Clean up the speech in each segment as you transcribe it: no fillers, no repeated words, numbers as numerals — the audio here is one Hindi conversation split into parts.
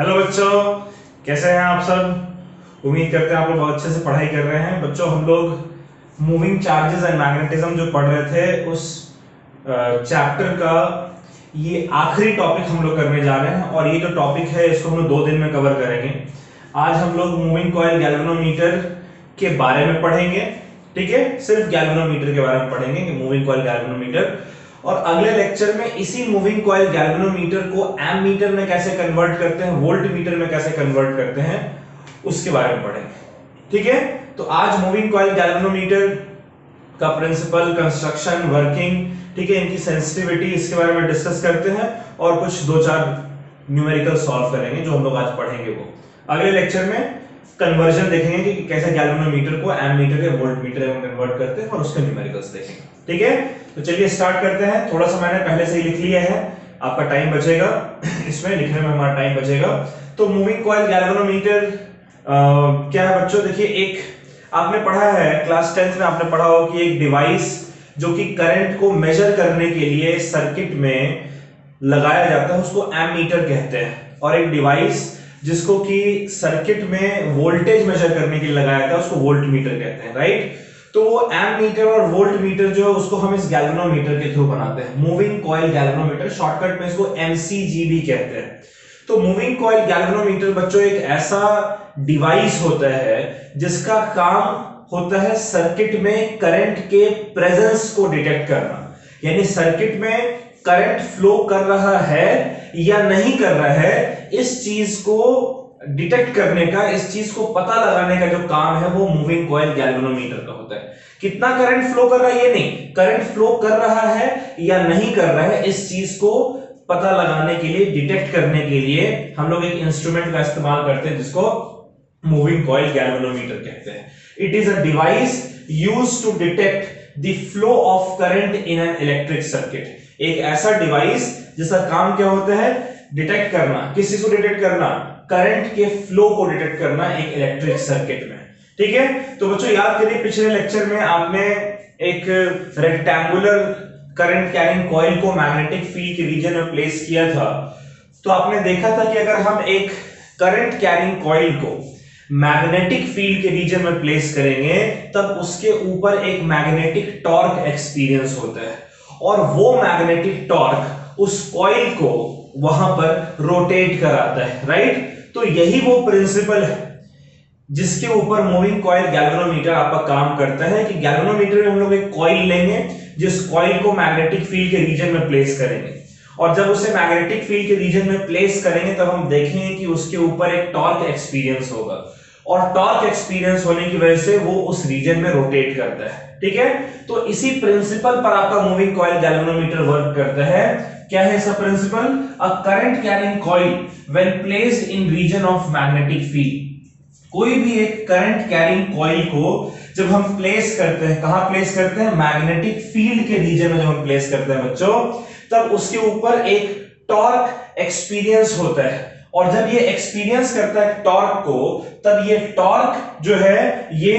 हेलो बच्चों, कैसे हैं आप सब। उम्मीद करते हैं आप लोग बहुत अच्छे से पढ़ाई कर रहे हैं। बच्चों, हम लोग मूविंग चार्जेस एंड मैग्नेटिज्म जो पढ़ रहे थे उस चैप्टर का ये आखिरी टॉपिक हम लोग करने जा रहे हैं और ये जो टॉपिक है इसको हम लोग 2 दिन में कवर करेंगे। आज हम लोग मूविंग कॉइल गैल्वेनोमीटर के बारे में पढ़ेंगे। ठीक है, सिर्फ गैल्वेनोमीटर के बारे में पढ़ेंगे कि मूविंग कॉइल गैल्वेनोमीटर, और अगले लेक्चर में इसी मूविंग कॉइल गैल्वेनोमीटर को एमीटर में कैसे कन्वर्ट करते हैं, वोल्ट मीटर में कैसे कन्वर्ट करते हैं, उसके बारे में पढ़ेंगे। ठीक है, तो आज मूविंग कॉइल गैल्वेनोमीटर का प्रिंसिपल, कंस्ट्रक्शन, वर्किंग, ठीक है, इनकी सेंसिटिविटी, इसके बारे में डिस्कस करते हैं और कुछ 2-4 न्यूमेरिकल सॉल्व करेंगे जो हम लोग आज पढ़ेंगे। वो अगले लेक्चर में कन्वर्जन देखेंगे कि कैसे गैल्वेनोमीटर को एमीटर या वोल्ट मीटर में कन्वर्ट करते हैं और उसके न्यूमेरिकल्स देखेंगे। ठीक है, तो चलिए स्टार्ट करते हैं। थोड़ा सा मैंने पहले से ही लिख लिया है, आपका टाइम बचेगा इसमें लिखने में, हमारा टाइम बचेगा। तो मूविंग कॉइल गैल्वेनोमीटर क्या है बच्चों, देखिए, एक आपने पढ़ा है क्लास 10th में, आपने पढ़ा हो कि एक डिवाइस जो कि करंट को मेजर करने के लिए सर्किट में लगाया जाता है उसको एमीटर कहते हैं, और एक डिवाइस जिसको कि सर्किट में वोल्टेज मेजर करने के लिए लगाया जाता है उसको वोल्ट मीटर कहते हैं। राइट, तो वो एमीटर और वोल्ट मीटर जो है उसको हम इस गैल्वेनोमीटर के थ्रू बनाते हैं, मूविंग कॉइल गैल्वेनोमीटर, शॉर्टकट में इसको एमसीजी कहते हैं। तो मूविंग कॉइल गैल्वेनोमीटर बच्चों एक ऐसा डिवाइस होता है जिसका काम होता है सर्किट में करंट के प्रेजेंस को डिटेक्ट करना, यानी सर्किट में करंट फ्लो कर रहा है या नहीं कर रहा है, इस चीज को डिटेक्ट करने का, इस चीज को पता लगाने का जो काम है वो मूविंग कॉइल गैल्वेनोमीटर का होता है। कितना करंट फ्लो कर रहा है ये नहीं, करंट फ्लो कर रहा है या नहीं कर रहा है, इस चीज को पता लगाने के लिए, डिटेक्ट करने के लिए हम लोग एक इंस्ट्रूमेंट का इस्तेमाल करते हैं जिसको मूविंग कॉइल गैल्वेनोमीटर कहते हैं। It is a device used to detect the flow of current in an electric circuit. एक ऐसा डिवाइस जिसका काम क्या होता है, डिटेक्ट करना। किस चीज को डिटेक्ट करना, करंट के फ्लो को डिटेक्ट करना एक इलेक्ट्रिक सर्किट में। ठीक है, तो बच्चों याद करिए, पिछले लेक्चर में आपने एक रेक्टेंगुलर करंट कैरिंग कॉइल को मैग्नेटिक फील्ड के रीजन में प्लेस किया था। तो आपने देखा था कि अगर हम एक करंट कैरिंग कॉइल को मैग्नेटिक फील्ड के रीजन में प्लेस करेंगे तब उसके ऊपर एक मैग्नेटिक टॉर्क एक्सपीरियंस होता है, और वो मैग्नेटिक टॉर्क उस कॉइल को वहां पर रोटेट कराता है। राइट, तो यही वो प्रिंसिपल है जिसके ऊपर मूविंग कॉइल गैल्वेनोमीटर आपका काम करता है कि गैल्वेनोमीटर में हम लोग एक कॉइल लेंगे, जिस कॉइल को मैग्नेटिक फील्ड के रीजन में प्लेस करेंगे, और जब उसे मैग्नेटिक फील्ड के रीजन में प्लेस करेंगे तब हम देखेंगे कि उसके ऊपर एक टॉर्क एक्सपीरियंस होगा, और टॉर्क एक्सपीरियंस होने की वजह से वो उस रीजन में रोटेट करता है। ठीक है, तो इसी प्रिंसिपल पर आपका मूविंग कॉइल गैल्वेनोमीटर वर्क करता है। क्या है इसका principle, a current carrying coil when placed in region of magnetic field. कोई भी एक करंट कैरिंग कॉइल को जब हम प्लेस करते हैं, कहां प्लेस करते हैं, मैग्नेटिक फील्ड के रीजन में जब हम प्लेस करते हैं बच्चों, तब उसके ऊपर एक टॉर्क एक्सपीरियंस होता है, और जब ये एक्सपीरियंस करता है टॉर्क को, तब ये टॉर्क जो है ये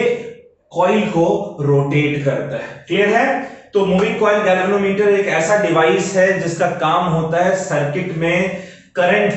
कॉइल को रोटेट करता है। क्लियर है, तो मूविंग कॉइल गैल्वेनोमीटर एक ऐसा डिवाइस है जिसका काम होता है सर्किट में करंट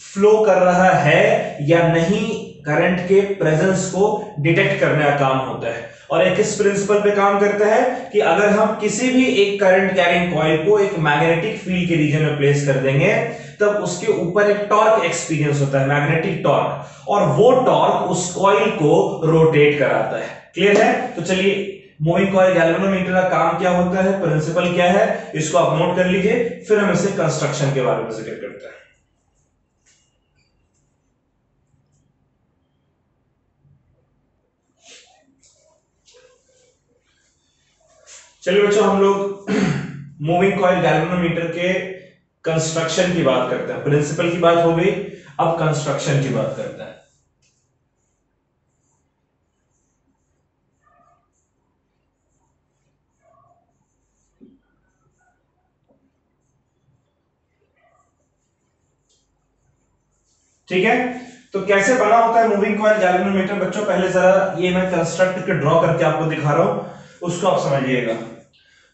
फ्लो कर रहा है या नहीं, करंट के प्रेजेंस को डिटेक्ट करने का काम होता है। और एक इस प्रिंसिपल पे काम करता है कि अगर हम किसी भी एक करंट कैरिंग कॉइल को एक मैग्नेटिक फील्ड के रीजन में प्लेस कर देंगे तब उसके ऊपर एक टॉर्क एक्सपीरियंस होता है, मैग्नेटिक टॉर्क, और वो टॉर्क उस कॉइल को रोटेट कराता है। क्लियर है, तो चलिए, मूविंग कॉइल गैल्वेनोमीटर का काम क्या होता है, प्रिंसिपल क्या है, इसको आप नोट कर लीजिए, फिर हम इससे कंस्ट्रक्शन के बारे में जिक्र करते हैं। चलिए बच्चों, हम लोग मूविंग कॉइल गैल्वेनोमीटर के कंस्ट्रक्शन की बात करते हैं। प्रिंसिपल की बात हो गई, अब कंस्ट्रक्शन की बात करते हैं। ठीक है, तो कैसे बना होता है मूविंग कॉइल गैल्वेनोमीटर बच्चों, पहले जरा ये मैं कंस्ट्रक्ट करके ड्रॉ करके आपको दिखा रहा हूं, उसको आप समझिएगा।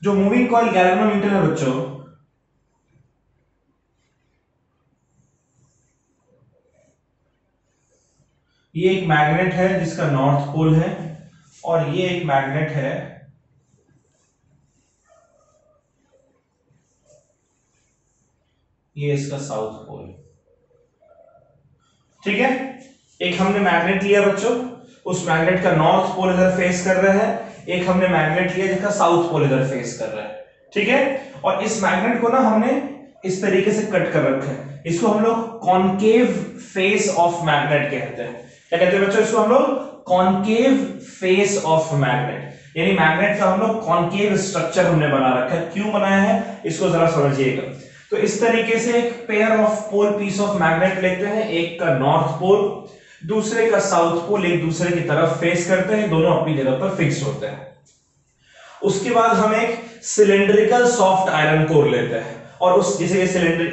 जो मूविंग कॉइल गैल्वेनोमीटर है बच्चों, ये एक मैग्नेट है जिसका नॉर्थ पोल है, और ये एक मैग्नेट है ये इसका साउथ पोल। ठीक है, एक हमने मैग्नेट लिया बच्चों, उस मैग्नेट का नॉर्थ पोल इधर फेस कर रहा है, एक हमने मैग्नेट लिया जिसका साउथ पोल इधर फेस कर रहा है। ठीक है, और इस मैग्नेट को ना हमने इस तरीके से कट कर रखा है, इसको हम लोग कॉनकेव फेस ऑफ मैग्नेट कहते हैं। क्या कहते हैं बच्चों? इसको हम लोग कॉनकेव फेस ऑफ मैग्नेट, यानी मैग्नेट का हम लोग कॉनकेव स्ट्रक्चर हमने बना रखा है। क्यों बनाया है इसको जरा समझिएगा। तो इस तरीके से एक pair of pole piece of magnet लेते हैं, एक का नॉर्थ पोल दूसरे का साउथ पोल एक दूसरे की तरफ फेस करते हैं, दोनों अपनी जगह पर फिक्स होते हैं। उसके बाद हम एक सिलेंड्रिकल सॉफ्ट आयरन कोर लेते हैं, और उस जैसे ये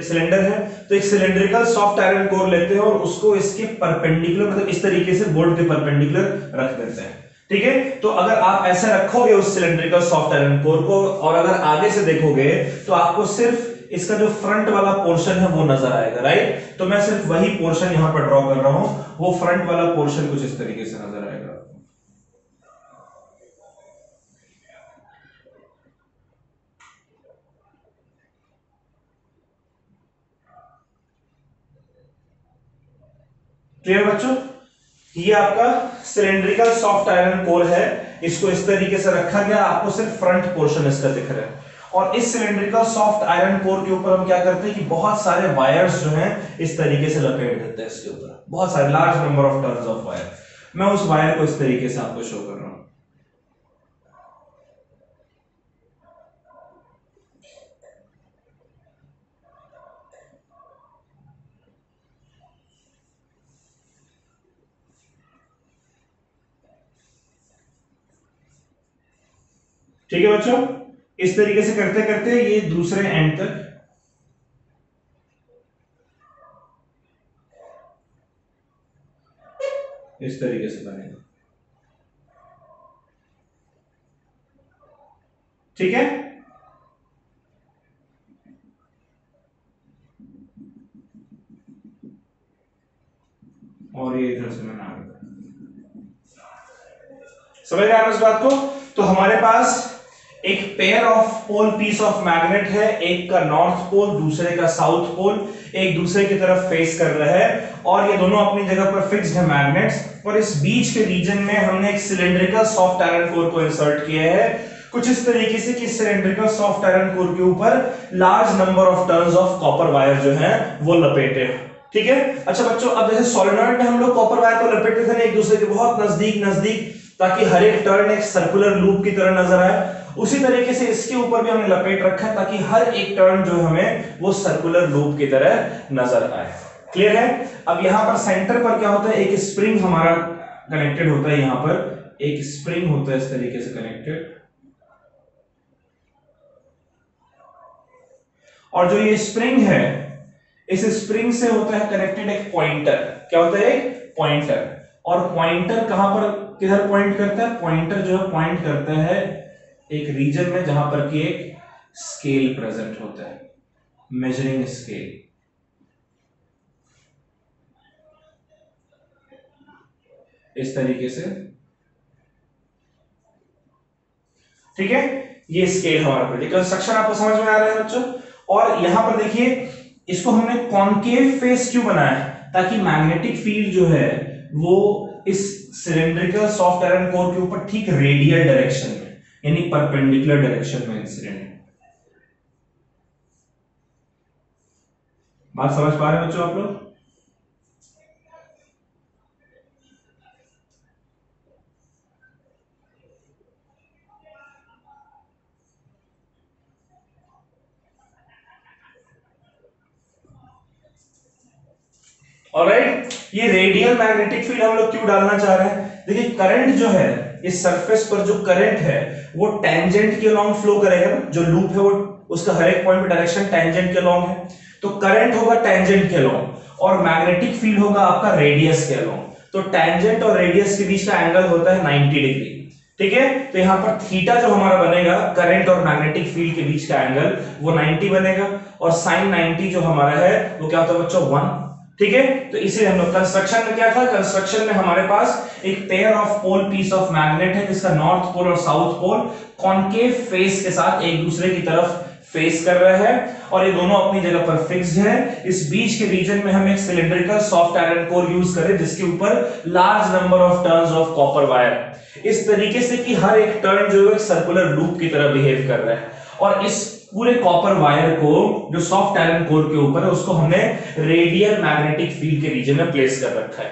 सिलेंडर है तो एक सिलेंड्रिकल सॉफ्ट आयरन कोर लेते हैं और उसको इसके परपेंडिकुलर, मतलब इस तरीके से बोर्ड के परपेंडिकुलर रख देते हैं। ठीक है, तो अगर आप ऐसे रखोगे उस सिलेंड्रिकल सॉफ्ट आयरन कोर को, और अगर आगे से देखोगे तो आपको सिर्फ इसका जो फ्रंट वाला पोर्शन है वो नजर आएगा, राइट। तो मैं सिर्फ वही पोर्शन यहां पर ड्रॉ कर रहा हूं, वो फ्रंट वाला पोर्शन कुछ इस तरीके से नजर आएगा। क्लियर बच्चों? ये आपका सिलेंड्रिकल सॉफ्ट आयरन कोर है, इसको इस तरीके से रखा गया, आपको सिर्फ फ्रंट पोर्शन इसका दिख रहा है। और इस सिलेंड्रिकल सॉफ्ट आयरन कोर के ऊपर हम क्या करते हैं कि बहुत सारे वायर्स जो हैं इस तरीके से लपेट देते हैं इसके ऊपर, बहुत सारे large number of turns of wire. मैं उस वायर को इस तरीके से आपको शो कर रहा हूं। ठीक है बच्चों, इस तरीके से करते करते ये दूसरे एंड तक इस तरीके से बनेगा। ठीक है, और ये इधर से मैंने आगे समझ रहे हैं इस बात को। तो हमारे पास एक pair of pole piece of magnet है, एक का नॉर्थ पोल दूसरे का साउथ पोल एक दूसरे की तरफ फेस कर रहा है, और ये दोनों अपनी जगह पर फिक्स्ड है मैग्नेट्स, और इस बीच के रीजन में हमने एक सिलेंड्रिकल सॉफ्ट आयरन कोर को इंसर्ट किया है कुछ इस तरीके से कि सिलेंड्रिकल सॉफ्ट आयरन कोर के ऊपर large number of turns of copper wire जो है वो लपेटे हैं। ठीक है, अच्छा बच्चों, अब जैसे सोलेनॉइड में हम लोग कॉपर वायर को लपेटते थे ना एक दूसरे के बहुत नजदीक ताकि हर एक टर्न एक सर्कुलर लूप की तरह नजर आए, उसी तरीके से इसके ऊपर भी हमने लपेट रखा है ताकि हर एक टर्न जो हमें वो सर्कुलर लूप की तरह नजर आए। क्लियर है? अब यहां पर सेंटर पर क्या होता है, एक स्प्रिंग हमारा कनेक्टेड होता है, यहां पर एक स्प्रिंग होता है इस तरीके से कनेक्टेड, और जो ये स्प्रिंग है इस स्प्रिंग से होता है कनेक्टेड एक पॉइंटर। क्या होता है? एक पॉइंटर। और पॉइंटर कहां पर किधर पॉइंट करता है? पॉइंटर जो है पॉइंट करता है एक रीजन में जहां पर कि एक स्केल प्रेजेंट होता है, मेजरिंग स्केल। इस तरीके से, ठीक है, ये स्केल हमारा प्रैक्टिकल कंस्ट्रक्शन आपको समझ में आ रहा है बच्चों। और यहां पर देखिए इसको हमने कॉनकेव फेस क्यों बनाया है? ताकि मैग्नेटिक फील्ड जो है वो इस सिलेंड्रिकल सॉफ्ट आयरन कोर के ऊपर ठीक रेडियल डायरेक्शन में यानी परपेंडिकुलर डायरेक्शन में इंसिडेंट। बात समझ पा रहे हैं बच्चों आप लोग? ऑलराइट, ये रेडियल मैग्नेटिक फील्ड हम लोग क्यों डालना चाह रहे हैं? देखिए करंट जो है इस सरफेस पर जो करंट है वो टेंजेंट के अलोंग फ्लो करेगा ना, जो लूप है वो उसका हर एक पॉइंट पे डायरेक्शन टेंजेंट के अलोंग है, तो करंट होगा टेंजेंट के अलोंग और मैग्नेटिक फील्ड होगा आपका रेडियस के अलोंग। तो टेंजेंट और रेडियस के बीच का एंगल होता है 90 डिग्री। ठीक है, तो यहां पर थीटा जो हमारा बनेगा करंट और मैग्नेटिक फील्ड के बीच का एंगल वो 90 बनेगा, और साइन 90 जो हमारा है वो क्या होता है बच्चों 1। ठीक है, तो इसीलिए हम लोग कंस्ट्रक्शन में क्या था, कंस्ट्रक्शन में हमारे पास एक pair of pole piece of magnet है जिसका नॉर्थ पोल और साउथ पोल कॉनकेव फेस के साथ एक दूसरे की तरफ फेस कर रहे हैं और ये दोनों अपनी जगह पर फिक्स्ड है। इस बीच के रीजन में हम एक cylindrical soft iron core use करें जिसके ऊपर large number of turns of copper wire, इस तरीके से कि हर एक टर्न जो है एक सर्कुलर लूप की तरह बिहेव कर रहा है। और इस पूरे कॉपर वायर को जो सॉफ्ट आयरन कोर के ऊपर है उसको हमने रेडियल मैग्नेटिक फील्ड के रीजन में प्लेस कर रखा है।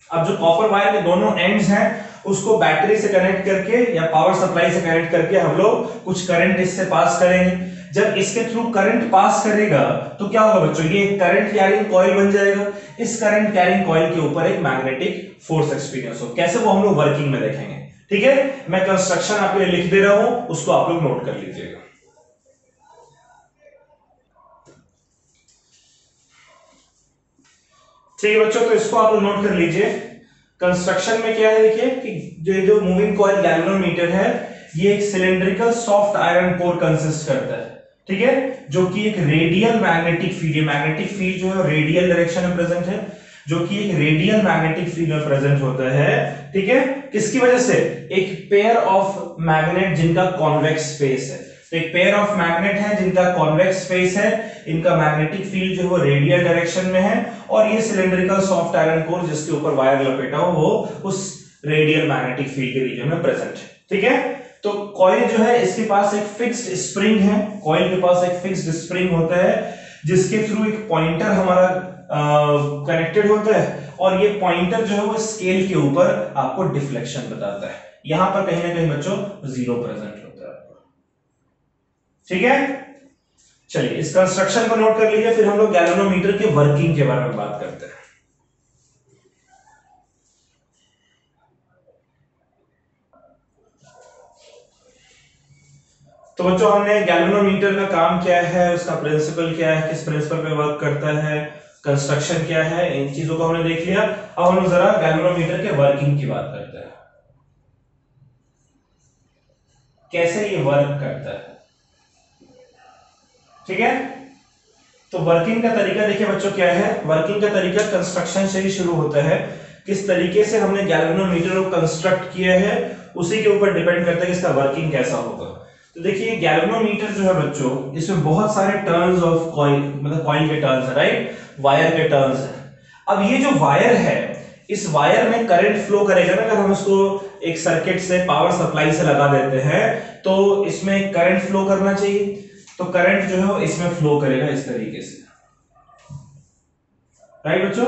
अब जो कॉपर वायर के दोनों एंड्स हैं उसको बैटरी से कनेक्ट करके या पावर सप्लाई से कनेक्ट करके हम लोग कुछ करंट इससे पास करेंगे। जब इसके थ्रू करंट पास करेगा तो क्या होगा बच्चों, ये करंट कैरिंग कॉइल बन जाएगा। इस करंट कैरिंग कॉइल के ऊपर एक मैग्नेटिक फोर्स एक्सपीरियंस हो। कैसे, वो हम लोग वर्किंग में देखेंगे। ठीक है, मैं कंस्ट्रक्शन आपके लिए लिख दे रहा हूं, उसको आप लोग नोट कर लीजिएगा। ठीक है बच्चों, तो इसको आप लोग नोट कर लीजिए। कंस्ट्रक्शन में क्या है, देखिए कि जो मूविंग कॉइल गैल्वेनोमीटर है ये एक cylindrical soft iron core consist करता है। ठीक है, जो कि एक radial magnetic field, magnetic field जो है रेडियल डायरेक्शन में प्रेजेंट है, जो कि एक रेडियल मैग्नेटिक फील्ड में प्रेजेंट होता है। ठीक है, किसकी वजह से, एक पेयर ऑफ मैग्नेट जिनका कॉन्वेक्स फेस है। तो एक पेयर ऑफ मैग्नेट है जिनका कॉन्वेक्स फेस है, इनका मैग्नेटिक फील्ड जो है रेडियल डायरेक्शन में है और ये सिलिंड्रिकल सॉफ्ट आयरन कोर जिसके ऊपर वायर लपेटा हो वो उस रेडियल मैग्नेटिक फील्ड के रीजन में प्रेजेंट है। ठीक है, तो कॉइल जो है इसके पास एक फिक्स्ड स्प्रिंग है, कॉइल के पास एक फिक्स्ड स्प्रिंग होता है जिसके थ्रू एक पॉइंटर हमारा कनेक्टेड होता है और ये पॉइंटर जो है वो स्केल के ऊपर आपको डिफ्लेक्शन बताता है। यहां पर कहीं ना कहीं बच्चों 0 प्रेजेंट होता है। ठीक है, चलिए इस कंस्ट्रक्शन को नोट कर लीजिए, फिर हम लोग गैल्वेनोमीटर के वर्किंग के बारे में बात करते हैं। तो बच्चों हमने गैल्वेनोमीटर का काम क्या है, उसका प्रिंसिपल क्या है, किस प्रिंसिपल पे वर्क करता है, कंस्ट्रक्शन क्या है, इन चीजों को हमने देख लिया। अब हम लोग जरा गैल्वेनोमीटर के वर्किंग की बात करते हैं, कैसे ये वर्क करता है। ठीक है, तो वर्किंग का तरीका देखिए बच्चों क्या है। वर्किंग का तरीका कंस्ट्रक्शन से ही शुरू होता है। किस तरीके से हमने गैल्वेनोमीटर को कंस्ट्रक्ट किया है उसी के ऊपर डिपेंड करता है कि इसका वर्किंग कैसा होगा। तो देखिए गैल्वेनोमीटर जो है बच्चों, इसमें बहुत सारे टर्न्स ऑफ कॉइल, मतलब कॉइल के टर्न्स है, राइट, वायर के टर्न्स है। अब ये जो वायर है, इस वायर में करंट फ्लो करेगा ना, अगर हम इसको एक सर्किट से पावर सप्लाई से लगा देते हैं तो इसमें करंट फ्लो करना चाहिए। तो करंट जो है वो इसमें फ्लो करेगा इस तरीके से, राइट बच्चों,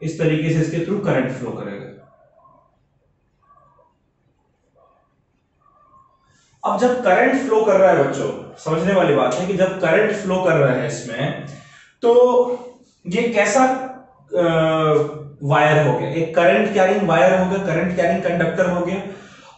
इस तरीके से इसके थ्रू करंट फ्लो करेगा। अब जब करंट फ्लो कर रहा है बच्चों, समझने वाली बात है कि जब करंट फ्लो कर रहा है इसमें, तो ये कैसा वायर हो गया, एक करंट कैरिंग वायर हो गया, करंट कैरिंग कंडक्टर हो गया।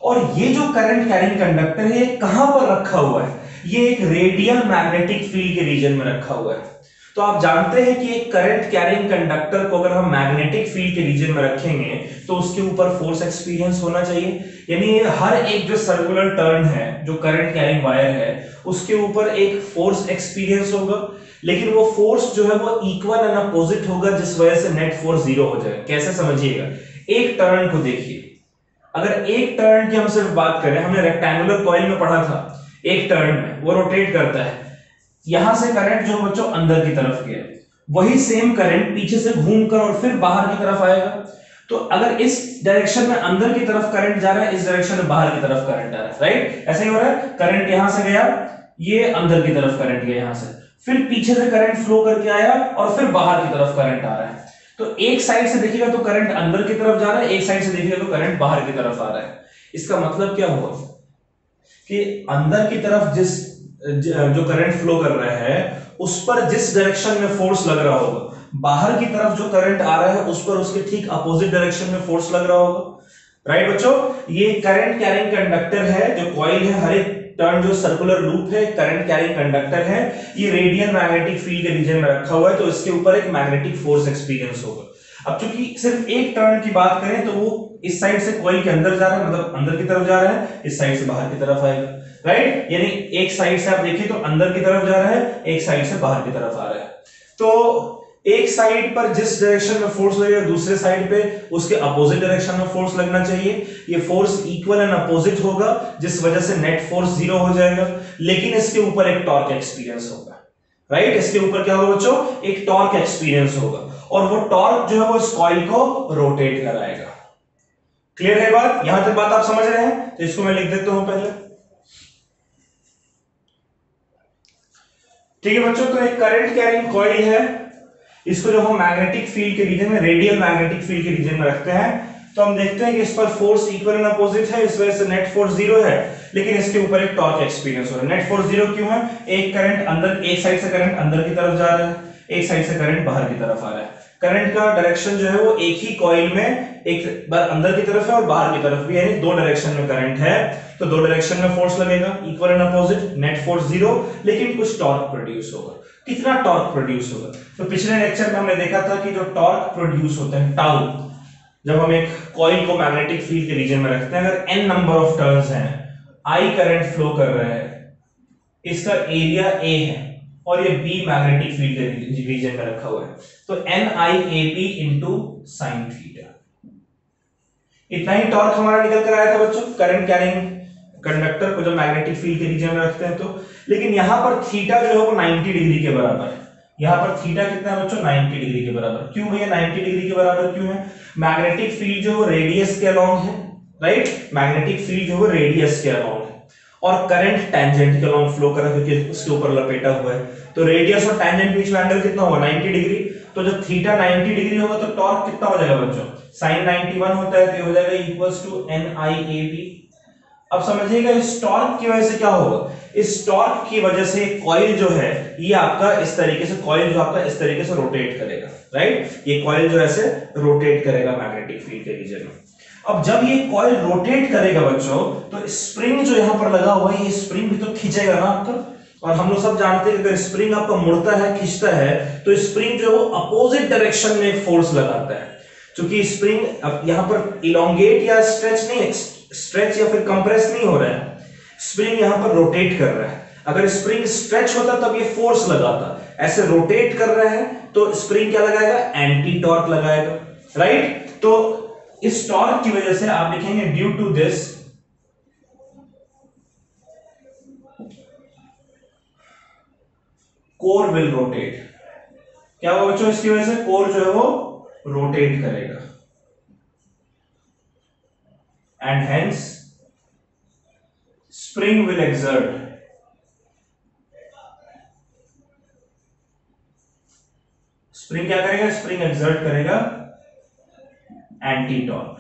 और ये जो करंट कैरिंग कंडक्टर है ये कहां पर रखा हुआ है, ये एक रेडियल मैग्नेटिक फील्ड के रीजन में रखा हुआ है। तो आप जानते हैं कि एक करंट कैरिंग कंडक्टर को अगर हम मैग्नेटिक फील्ड के रीजन में रखेंगे तो उसके ऊपर फोर्स एक्सपीरियंस होना चाहिए। यानी हर एक जो सर्कुलर टर्न है, जो करंट कैरिंग वायर है, उसके ऊपर एक फोर्स एक्सपीरियंस होगा, लेकिन वो फोर्स जो है वो इक्वल एंड अपोजिट होगा, जिस वजह से नेट फोर्स 0 हो जाएगा। कैसे समझिएगा, एक टर्न को देखिए, अगर एक टर्न की हम सिर्फ बात करें, हमने रेक्टेंगुलर कॉइल में पढ़ा था, एक टर्न में वो रोटेट करता है, यहां से करंट जो बच्चों अंदर की तरफ गया, वही सेम करंट पीछे से घूमकर और फिर बाहर की तरफ आएगा। तो अगर इस डायरेक्शन में अंदर की तरफ करंट जा रहा है, इस डायरेक्शन में बाहर की तरफ करंट आ रहा है, राइट, ऐसे ही हो रहा है। करंट यहां से गया, ये अंदर की तरफ करंट गया यहां से, फिर पीछे से करंट फ्लो करके आया और फिर बाहर की तरफ करंट आ रहा है। तो एक साइड से देखिएगा तो करंट अंदर की तरफ जा रहा है, एक साइड से देखिएगा तो करंट बाहर की तरफ आ रहा है। इसका मतलब क्या हुआ कि अंदर की तरफ जो करंट फ्लो कर रहा है उस पर जिस डायरेक्शन में फोर्स लग रहा होगा, बाहर की तरफ जो करंट आ रहा है उस पर उसके ठीक अपोजिट डायरेक्शन में फोर्स लग रहा होगा। राइट बच्चों, ये करंट कैरिंग कंडक्टर है, जो कॉइल है, हर एक टर्न जो सर्कुलर लूप है, करंट कैरिंग कंडक्टर है, ये रेडियल मैग्नेटिक फील्ड के रीजन में रखा हुआ है, तो इसके ऊपर एक मैग्नेटिक फोर्स एक्सपीरियंस होगा। अब चूंकि सिर्फ एक टर्न की बात करें तो वो इस साइड से कॉइल के अंदर जा रहा है, मतलब अंदर की तरफ जा रहा है, इस साइड से बाहर की तरफ आएगा, राइट। यानी एक साइड से आप देखिए तो अंदर की तरफ जा रहा है, एक साइड से बाहर की तरफ आ रहा है। तो एक साइड पर जिस डायरेक्शन में फोर्स लगेगा दूसरे साइड पे उसके अपोजिट डायरेक्शन में फोर्स लगना चाहिए। ये फोर्स इक्वल एंड अपोजिट होगा जिस वजह से नेट फोर्स 0 हो जाएगा, लेकिन इसके ऊपर एक टॉर्क एक्सपीरियंस होगा, राइट। इसके ऊपर क्या होगा बच्चों, एक टॉर्क एक्सपीरियंस होगा और वो टॉर्क जो है वो इस कॉइल को रोटेट कराएगा। क्लियर है बात, यहां तक बात आप समझ रहे हैं? तो इसको मैं लिख देता हूं पहले। ठीक है बच्चों, तो एक करंट कैरिंग कॉइल है, इसको जब हम मैग्नेटिक फील्ड के रीजन में, रेडियल मैग्नेटिक फील्ड के रीजन में रखते हैं तो हम देखते हैं कि इस पर फोर्स इक्वल एंड अपोजिट है, इस वजह से नेट फोर्स 0 है, लेकिन इसके ऊपर एक टॉर्क एक्सपीरियंस हो रहा है। नेट फोर्स 0 क्यों है? एक करंट अंदर, एक साइड से करंट अंदर की तरफ जा रहा है, एक साइड से करंट बाहर की तरफ आ रहा है। करंट का डायरेक्शन जो है वो एक ही कॉइल में एक बार अंदर की तरफ है और बाहर की तरफ भी, यानी दो डायरेक्शन में करंट है, तो दो डायरेक्शन में फोर्स लगेगा, equal and opposite, net force 0, लेकिन कुछ टॉर्क प्रोड्यूस होगा। कितना टॉर्क प्रोड्यूस होगा? तो पिछले लेक्चर में हमने देखा था कि जो टॉर्क प्रोड्यूस होता है टाउ, जब हम एक कॉइल को मैग्नेटिक फील्ड के रीजन में रखते हैं, अगर n नंबर ऑफ टर्न्स हैं, I करंट फ्लो कर रहा है, इसका एरिया A है और ये B मैग्नेटिक फील्ड के रीजन में रखा हुआ है, तो NIAP इनटू sin थीटा। इतना ही टॉर्क हमारा निकल कर आया था बच्चों करंट कैरिंग कंडक्टर को जब मैग्नेटिक फील्ड के रीजन में रखते हैं तो। लेकिन यहां पर थीटा जो है वो 90 डिग्री के बराबर है। यहां पर थीटा कितना है बच्चों? 90 डिग्री के बराबर। क्यों भैया 90 डिग्री के बराबर क्यों है? मैग्नेटिक फील्ड जो वो रेडियस के अलोंग है, राइट। मैग्नेटिक फील्ड जो वो रेडियस के अलोंग है और करंट टेंजेंट के अलोंग फ्लो कर रहा है क्योंकि उसके ऊपर लपेटा हुआ है, तो रेडियस और टेंजेंट बीच में एंगल कितना होगा? 90 डिग्री। तो जब थीटा 90 डिग्री होगा तो टॉर्क कितना हो जाएगा बच्चों? sin 91 होता है, तो हो जाएगा इक्वल्स टू NIAP। अब समझिएगा इस टॉर्क की वजह से क्या होगा? इस टॉर्क की वजह से कॉइल जो है ये आपका इस तरीके से, कॉइल जो आपका इस तरीके से रोटेट करेगा, राइट। ये कॉइल जो ऐसे रोटेट करेगा मैग्नेटिक फील्ड के रीजन में। अब जब ये कॉइल रोटेट करेगा बच्चों तो स्प्रिंग जो यहां पर लगा हुआ है, ये स्प्रिंग भी तो खींचेगा ना आपका, और हम लोग सब जानते हैं कि अगर स्प्रिंग आपका मुड़ता है, खींचता है, तो स्प्रिंग जो है वो अपोजिट डायरेक्शन में एक फोर्स लगाता है। क्योंकि स्प्रिंग अब यहां पर इलोंगेट या स्ट्रेच नहीं, स्ट्रेच या फिर कंप्रेस नहीं हो रहा है, स्प्रिंग यहां पर रोटेट कर रहा है। अगर स्प्रिंग स्ट्रेच होता तब ये फोर्स लगाता, ऐसे रोटेट कर रहा है तो स्प्रिंग क्या लगाएगा? एंटी टॉर्क लगाएगा, राइट। तो इस टॉर्क की वजह से आप लिखेंगे due to this core will rotate. क्या होगा बच्चों? इसकी वजह से कोर जो है वो रोटेट करेगा and hence spring will exert spring क्या करेगा? स्प्रिंग एक्सर्ट करेगा एंटी टॉर्क।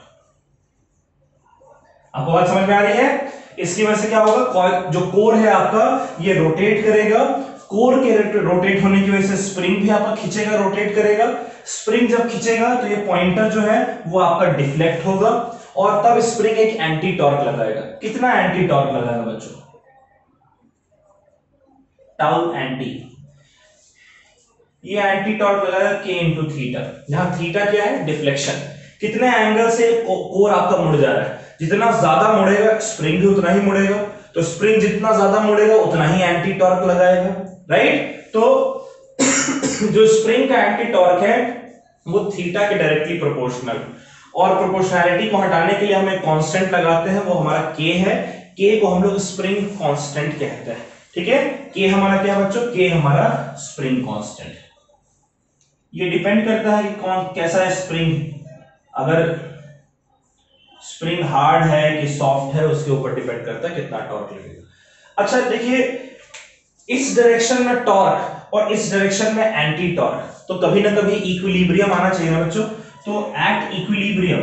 आपको बात समझ में आ रही है? इसकी वजह से क्या होगा? जो कोर है आपका ये रोटेट करेगा, कोर के रोटेट होने की वजह से स्प्रिंग भी आपका खींचेगा, रोटेट करेगा। स्प्रिंग जब खींचेगा तो ये पॉइंटर जो है वो आपका डिफ्लेक्ट होगा और तब स्प्रिंग एक एंटी टॉर्क लगाएगा। कितना एंटी टॉर्क लगाएगा बच्चों? Tau anti. ये एंटी टॉर्क लगाएगा K इंटू थीटा, जहां थीटा क्या है? डिफ्लेक्शन। कितने एंगल से कोर आपका मुड़ जा रहा है, जितना ज्यादा मुड़ेगा स्प्रिंग भी उतना ही मुड़ेगा, तो स्प्रिंग जितना ज्यादा मुड़ेगा उतना ही एंटी टॉर्क लगाएगा, राइट। तो जो स्प्रिंग का एंटी टॉर्क है वो थीटा के डायरेक्टली प्रोपोर्शनल, और प्रोपोर्शनैलिटी को हटाने के लिए हम एक कांस्टेंट लगाते हैं, वो हमारा K है। K को हम लोग स्प्रिंग कांस्टेंट कहते हैं, ठीक है। K हमारा क्या बच्चों? K हमारा स्प्रिंग कांस्टेंट। ये डिपेंड करता है कि कौन कैसा है स्प्रिंग, अगर स्प्रिंग हार्ड है कि सॉफ्ट है उसके ऊपर डिपेंड करता है कितना टॉर्क लगेगा। अच्छा देखिए, इस डायरेक्शन में टॉर्क और इस डायरेक्शन में एंटी टॉर्क, तो कभी ना कभी इक्विलिब्रियम आना चाहिए ना बच्चों। तो एट इक्विलिब्रियम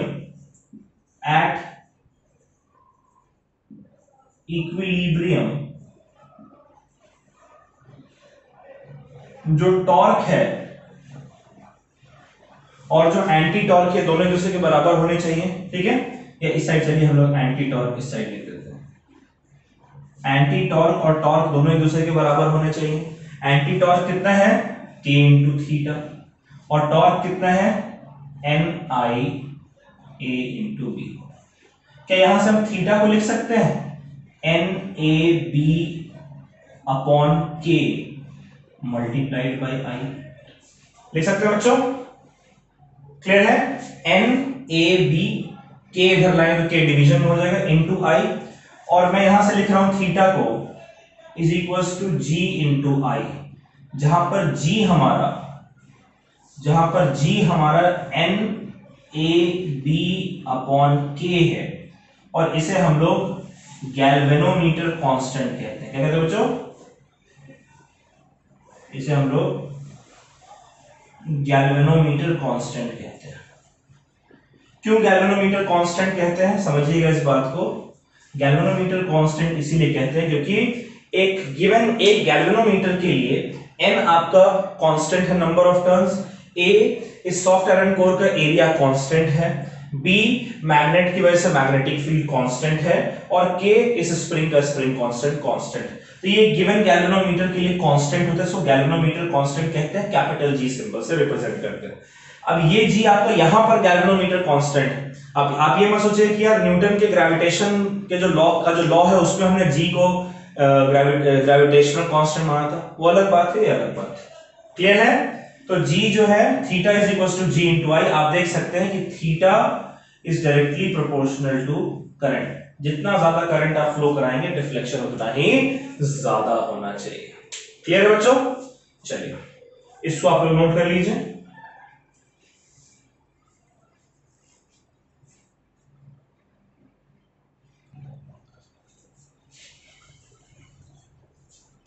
जो टॉर्क है और जो एंटी टॉर्क है दोनों एक दूसरे के बराबर होने चाहिए, ठीक है। या इस साइड चलिए हम लोग एंटी टॉर्क इस साइड लिख देते हैं। एंटी टॉर्क और टॉर्क दोनों एक दूसरे के बराबर होने चाहिए। एंटी टॉर्क कितना है? K इंटू थीटा, और टॉर्क कितना है? NIA into B. क्या यहां से हम थीटा को लिख सकते हैं? NAB upon K multiplied by I। लिख सकते हैं बच्चों, क्लियर है? एन ए बी, के इधर लाएं तो के डिवीजन में हो जाएगा इनटू आई, और मैं यहां से लिख रहा हूं थीटा को is equals to G into I, जहां पर जी हमारा एन ए बी अपॉन के है, और इसे हम लोग गैल्वेनोमीटर कांस्टेंट कहते हैं। क्या कहते हैं बच्चों? इसे हम लोग गैल्वेनोमीटर कांस्टेंट कहते हैं। क्यों गैल्वेनोमीटर कांस्टेंट कहते हैं, समझिएगा इस बात को। गैल्वेनोमीटर कांस्टेंट इसीलिए कहते हैं क्योंकि एक गिवन एक गैल्वेनोमीटर के लिए n आपका कांस्टेंट है, नंबर ऑफ टर्न्स, a इस सॉफ्ट आयरन कोर का एरिया कांस्टेंट है, b मैग्नेट की वजह से मैग्नेटिक फील्ड कांस्टेंट है, और k इस स्प्रिंग का स्प्रिंग कांस्टेंट है। तो ये गिवन गैल्वेनोमीटर के लिए कांस्टेंट होता है, सो गैल्वेनोमीटर कांस्टेंट कहते हैं, कैपिटल G सिंबल से रिप्रेजेंट करते हैं। अब ये G आपका यहां पर गैल्वेनोमीटर कांस्टेंट है। अब आप ये मत सोचिए कि यार न्यूटन के ग्रेविटेशन के जो लॉ है उसमें हमने G को ग्रेविटेशनल कांस्टेंट माना था, वो अलग बात है, ये अलग बात है। क्लियर है? तो G जो है theta is equal to G into I. आप देख सकते हैं कि theta is directly proportional to current. जितना ज्यादा करंट आप फ्लो कराएंगे डिफ्लेक्शन उतना ही ज्यादा होना चाहिए। क्लियर है बच्चों? चलिए इसको आप लोग नोट कर लीजिए।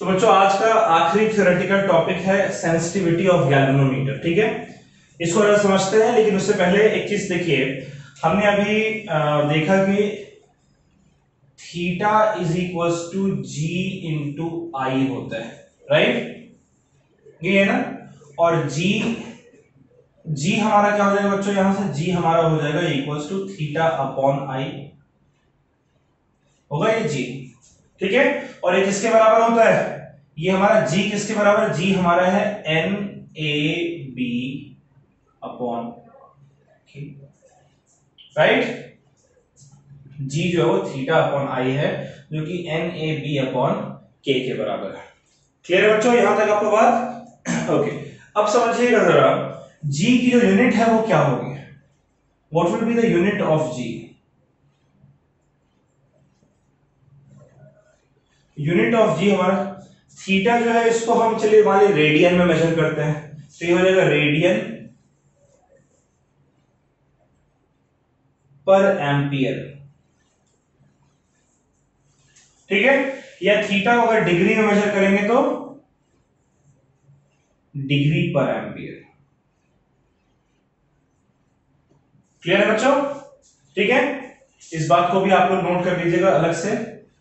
तो बच्चों आज का आखिरी थ्योरेटिकल टॉपिक है सेंसिटिविटी ऑफ गैल्वेनोमीटर। ठीक है, इसको अगर समझते हैं, लेकिन उससे पहले एक चीज देखिए, हमने अभी देखा कि theta is equals to G into I होता है, राइट? ये है ना, और जी हमारा क्या हो जाएगा बच्चों, यहां से जी हमारा हो जाएगा equals to theta upon I, होगा ये जी। ठीक है, और ये किसके बराबर होता है? ये हमारा जी किसके बराबर? जी हमारा है N A B upon, right? G जो है वो थीटा अपॉन आई है, जो कि एन ए बी अपॉन के बराबर है। क्लियर है बच्चों, यहां तक आपको बात? ओके, अब समझिएगा जरा, जी की जो यूनिट है वो क्या होगी? What will be the unit of G? Unit of G हमारा थीटा जो है, इसको हम चलिए मान लीजिए रेडियन में मेजर करते हैं, तो ये हो जाएगा रेडियन पर एम्पियर। ठीक है, या थीटा को अगर डिग्री में मेजर करेंगे तो डिग्री पर एम्पियर। क्लियर है बच्चों? ठीक है, इस बात को भी आप लोग नोट कर लीजिएगा अलग से,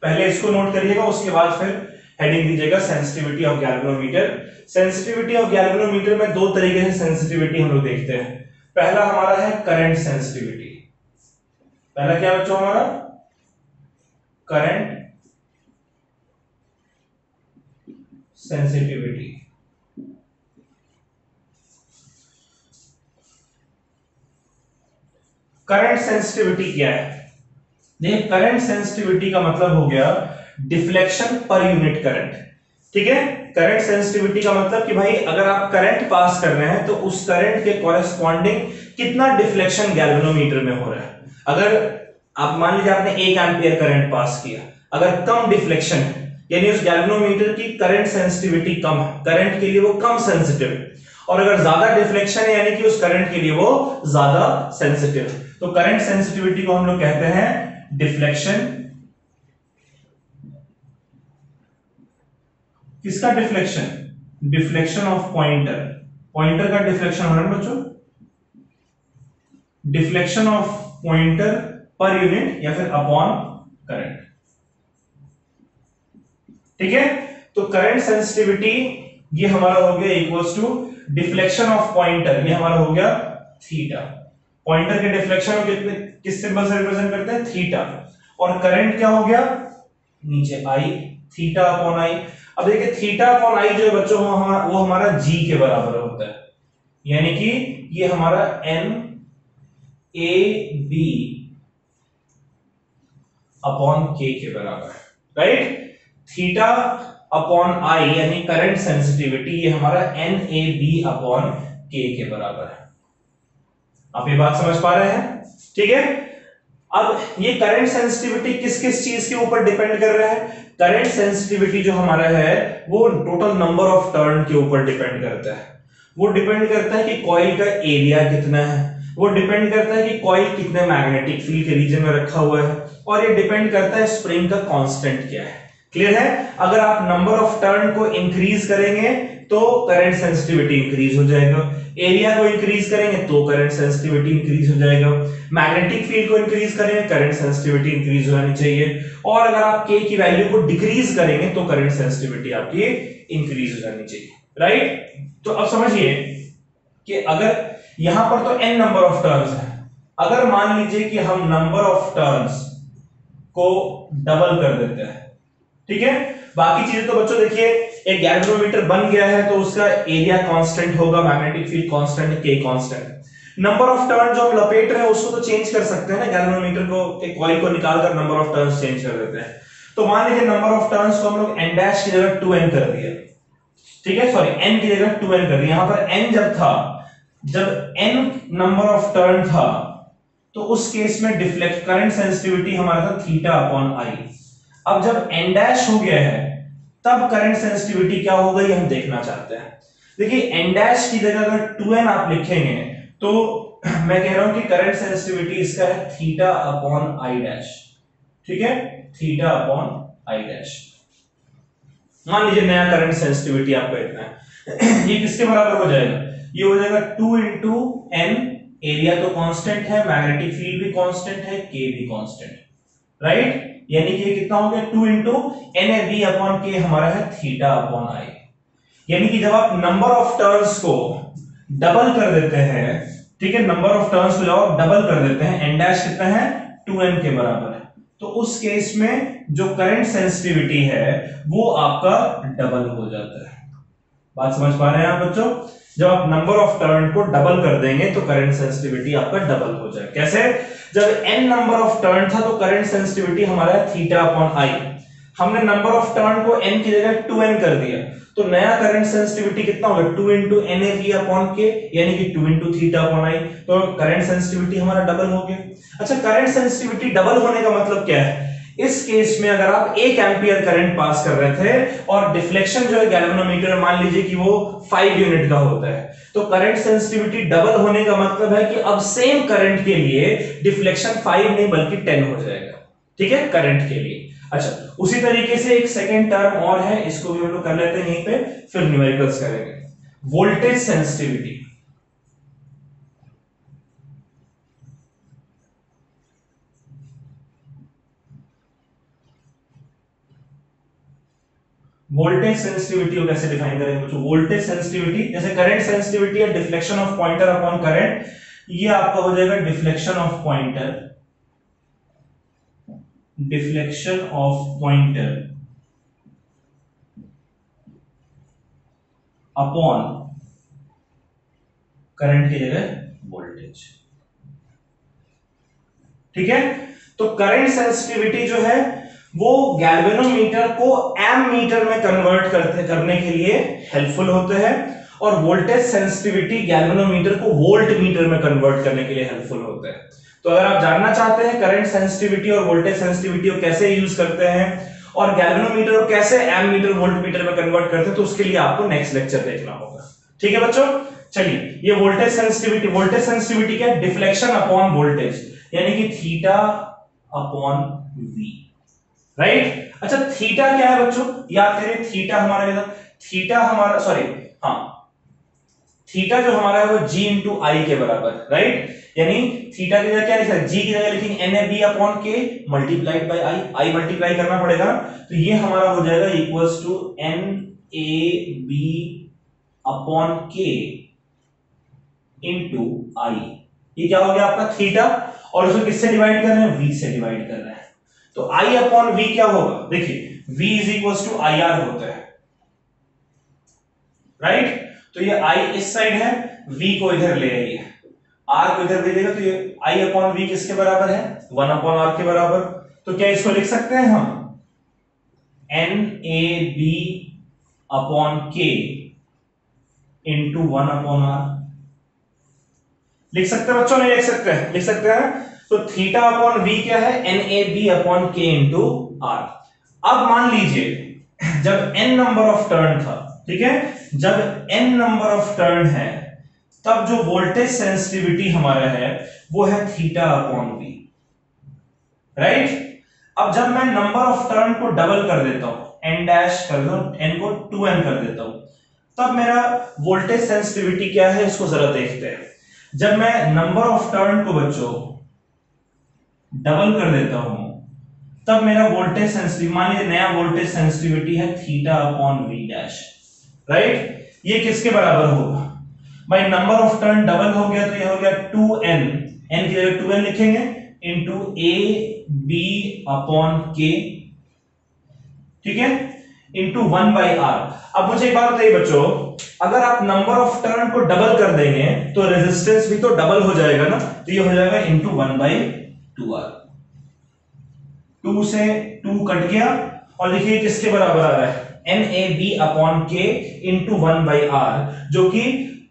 पहले इसको नोट करिएगा, उसके बाद फिर हेडिंग दीजिएगा sensitivity of galvanometer. Sensitivity of galvanometer में दो तरीके से सेंसिटिविटी हम लोग देखते हैं। पहला हमारा है करंट सेंसिटिविटी। पहला क्या बच्चों हमारा? Current sensitivity. करंट सेंसिटिविटी क्या है? देखिए, करंट सेंसिटिविटी का मतलब हो गया डिफ्लेक्शन पर यूनिट करंट। ठीक है, करंट सेंसिटिविटी का मतलब कि भाई अगर आप करंट पास कर रहे हैं तो उस करंट के कॉरेस्पॉन्डिंग कितना डिफ्लेक्शन गैल्वेनोमीटर में हो रहा है। अगर आप मान लीजिए आपने 1 एम्पियर करंट पास किया, अगर कम डिफ्लेक्शन है यानी उस गैल्वेनोमीटर की करंट सेंसिटिविटी कम है, करंट के लिए वो कम सेंसिटिव है, और अगर ज्यादा डिफ्लेक्शन है यानी कि उस करंट के लिए वो ज्यादा सेंसिटिव है। तो करंट सेंसिटिविटी को हम लोग कहते हैं डिफ्लेक्शन। किसका deflection? Deflection of pointer. Pointer का डिफ्लेक्शन हो रहा है बच्चों, deflection of pointer per unit या फिर अपॉन करंट। ठीक है, तो करंट सेंसिटिविटी ये हमारा हो गया equals to deflection of pointer, ये हमारा हो गया थीटा। पॉइंटर के डिफ्लेक्शन को कितने किस सिंबल से रिप्रेजेंट करते हैं? थीटा। और करंट क्या हो गया? नीचे आई, थीटा अपॉन आई। अब देखिए थीटा अपॉन आई जो है बच्चों वो हमारा जी के बराबर होता है, यानी कि ये हमारा एन ए बी अपॉन के बराबर है, राइट? थीटा अपॉन आई यानी करंट सेंसिटिविटी ये हमारा एन ए बी अपॉन के बराबर है। आप ये बात समझ पा रहे हैं? ठीक है। अब ये करंट सेंसिटिविटी किस किस चीज के ऊपर डिपेंड कर रहा है? करंट सेंसिटिविटी जो हमारा है वो टोटल नंबर ऑफ टर्न के ऊपर डिपेंड करता है। वो डिपेंड करता है कि कॉइल का एरिया कितना है, वो डिपेंड करता है कि कॉइल कितने मैग्नेटिक फील्ड के रीजन में रखा हुआ है, और ये डिपेंड करता है स्प्रिंग का कांस्टेंट क्या है। क्लियर है? अगर आप नंबर ऑफ टर्न को इंक्रीज करेंगे तो करंट सेंसिटिविटी इंक्रीज हो जाएगा, एरिया को इंक्रीज करेंगे तो करंट सेंसिटिविटी इंक्रीज हो जाएगा, मैग्नेटिक फील्ड को इंक्रीज करेंगे करंट सेंसिटिविटी इंक्रीज होनी चाहिए, और अगर आप के की वैल्यू को डिक्रीज करेंगे तो करंट सेंसिटिविटी आपकी इंक्रीज हो जानी चाहिए। राइट? तो अब समझिए कि अगर यहां पर तो n नंबर ऑफ टर्न्स है, अगर मान लीजिए कि हम नंबर ऑफ टर्न्स को डबल कर देते हैं, ठीक है, बाकी चीजें तो बच्चों देखिए एक गैल्वेनोमीटर बन गया है तो उसका एरिया कांस्टेंट होगा, मैग्नेटिक फील्ड कांस्टेंट, के कांस्टेंट। नंबर ऑफ टर्न जो हम लपेट रहे हैं उसको तो चेंज कर सकते हैं ना, गैल्वेनोमीटर को एक कॉइल को निकालकर नंबर ऑफ टर्न्स चेंज कर देते हैं। तो मान लीजिए नंबर ऑफ टर्न्स को हम लोग n डैश की जगह 2n कर दिया, ठीक है, सॉरी n की जगह 2n कर दिया। यहां पर n जब था, जब n नंबर ऑफ टर्न था तो उस केस में डिफ्लेक्ट करंट सेंसिटिविटी हमारा था थीटा अपॉन आई। अब जब n डैश हो गया है तब करंट सेंसिटिविटी क्या हो गई हम देखना चाहते हैं। देखिए n डैश की जगह अगर 2n आप लिखेंगे तो मैं कह रहा हूं कि करंट सेंसिटिविटी इसका है थीटा अपॉन आई डैश, ठीक है, थीटा अपॉन आई डैश। मान लीजिए नया करंट सेंसिटिविटी आपका इतना है, ये किसके बराबर हो जाएगा? ये हो जाएगा 2 इंटू एन, एरिया तो कांस्टेंट है, मैग्नेटिक फील्ड भी कांस्टेंट है, के भी कांस्टेंट, राइट? यानी कि ये कितना हो गया 2 into N A B upon K हमारा है थीटा अपॉन आई। यानी कि जब आप नंबर ऑफ टर्न्स को डबल कर देते हैं, ठीक है, नंबर ऑफ टर्न्स को जब आप डबल कर देते हैं, एन डैश कितना है 2n के बराबर है, तो उस केस में जो करंट सेंसिटिविटी है वो आपका डबल हो जाता है। बात समझ पा रहे हैं आप बच्चों? जब आप नंबर ऑफ टर्न को डबल कर देंगे तो करंट सेंसिटिविटी आपका डबल हो जाए। कैसे? जब n नंबर ऑफ टर्न था तो करंट सेंसिटिविटी हमारा है थीटा अपॉन आई, हमने नंबर ऑफ टर्न को n की जगह 2n कर दिया तो नया करंट सेंसिटिविटी कितना होगा 2 into N A B upon K, यानी कि 2 इंटू थीटा अपॉन आई, तो करंट सेंसिटिविटी हमारा डबल हो गया। अच्छा, करंट सेंसिटिविटी डबल होने का मतलब क्या है? इस केस में अगर आप 1 एम्पियर करंट पास कर रहे थे और डिफ्लेक्शन जो है गैल्वेनोमीटर मान लीजिए कि वो 5 यूनिट का होता है, तो करंट सेंसिटिविटी डबल होने का मतलब है कि अब सेम करंट के लिए डिफ्लेक्शन 5 नहीं बल्कि 10 हो जाएगा, ठीक है, करंट के लिए। अच्छा, उसी तरीके से एक सेकेंड टर्म और है, इसको भी हम लोग कर लेते हैं यहीं पे, फिर न्यूमेरिकल्स करेंगे। Voltage sensitivity. वोल्टेज सेंसिटिविटी को कैसे डिफाइन करेंगे बच्चों? वोल्टेज सेंसिटिविटी जैसे करंट सेंसिटिविटी है deflection of pointer upon current, ये आपका हो जाएगा deflection of pointer, deflection of pointer upon current की जगह वोल्टेज, ठीक है। तो करंट सेंसिटिविटी जो है वो गैल्वेनोमीटर को एमीटर में कन्वर्ट करने के लिए हेल्पफुल होते हैं, और वोल्टेज सेंसिटिविटी गैल्वेनोमीटर को वोल्ट मीटर में कन्वर्ट करने के लिए हेल्पफुल होते हैं। तो अगर आप जानना चाहते हैं करंट सेंसिटिविटी और वोल्टेज सेंसिटिविटी को कैसे यूज करते हैं और गैल्वेनोमीटर को कैसे एमीटर वोल्ट मीटर में कन्वर्ट करते हैं, तो उसके लिए आपको नेक्स्ट लेक्चर देखना होगा, ठीक है बच्चों। चलिए, ये वोल्टेज सेंसिटिविटी क्या है? डिफ्लेक्शन अपॉन वोल्टेज, यानी कि थीटा अपॉन वी, राइट। अच्छा, थीटा क्या है बच्चों? याद करिए, थीटा हमारा थीटा जो हमारा है वो जी इंटू आई के बराबर, राइट। यानी थीटा की जगह क्या लिखा है? जी की जगह लिखेंगे N A B upon K multiplied by I, I multiply करना पड़ेगा, तो ये हमारा हो जाएगा equals to N A B upon K into I. ये क्या हो गया आपका थीटा, और उसको किससे डिवाइड कर रहे हैं? वी से डिवाइड कर रहे हैं, तो आई अपॉन वी क्या होगा? देखिए, v is equals to I R होता है, राइट। तो ये I इस साइड है, v को इधर ले आइए, r को इधर दे देगा, तो ये I अपॉन v किसके बराबर है? 1 अपॉन r के बराबर। तो क्या इसको लिख सकते हैं हम NAB upon k into 1 upon r, लिख सकते हैं बच्चों, नहीं लिख सकते हैं? लिख सकते हैं। तो थीटा अपॉन वी क्या है? N A B upon K into are. अब मान लीजिए जब n नंबर ऑफ टर्न था, ठीक है, जब n नंबर ऑफ टर्न है तब जो वोल्टेज सेंसिटिविटी हमारा है वो है थीटा अपॉन वी, राइट। अब जब मैं नंबर ऑफ टर्न को डबल कर देता हूं, n डैश कर दो, n को 2n कर देता हूं, तब मेरा वोल्टेज सेंसिटिविटी क्या है इसको जरा देखते हैं। जब मैं नंबर ऑफ टर्न को बच्चों डबल कर देता हूं तब मेरा वोल्टेज सेंसिटिविटी, मान लीजिए नया वोल्टेज सेंसिटिविटी है theta upon V dash, right. ये किसके बराबर होगा भाई? नंबर ऑफ टर्न डबल हो गया तो ये हो गया 2n, n की जगह 2n लिखेंगे, into a b upon k, ठीक है, इंटू 1/r। अब मुझे एक बात बताइए बच्चों, अगर आप नंबर ऑफ टर्न को डबल कर देंगे तो रेजिस्टेंस भी तो डबल हो जाएगा ना, तो ये हो जाएगा इंटू 1/2r। 2 से 2 कट गया और देखिए किसके बराबर आ रहा है? NAB upon K into 1/r, जो कि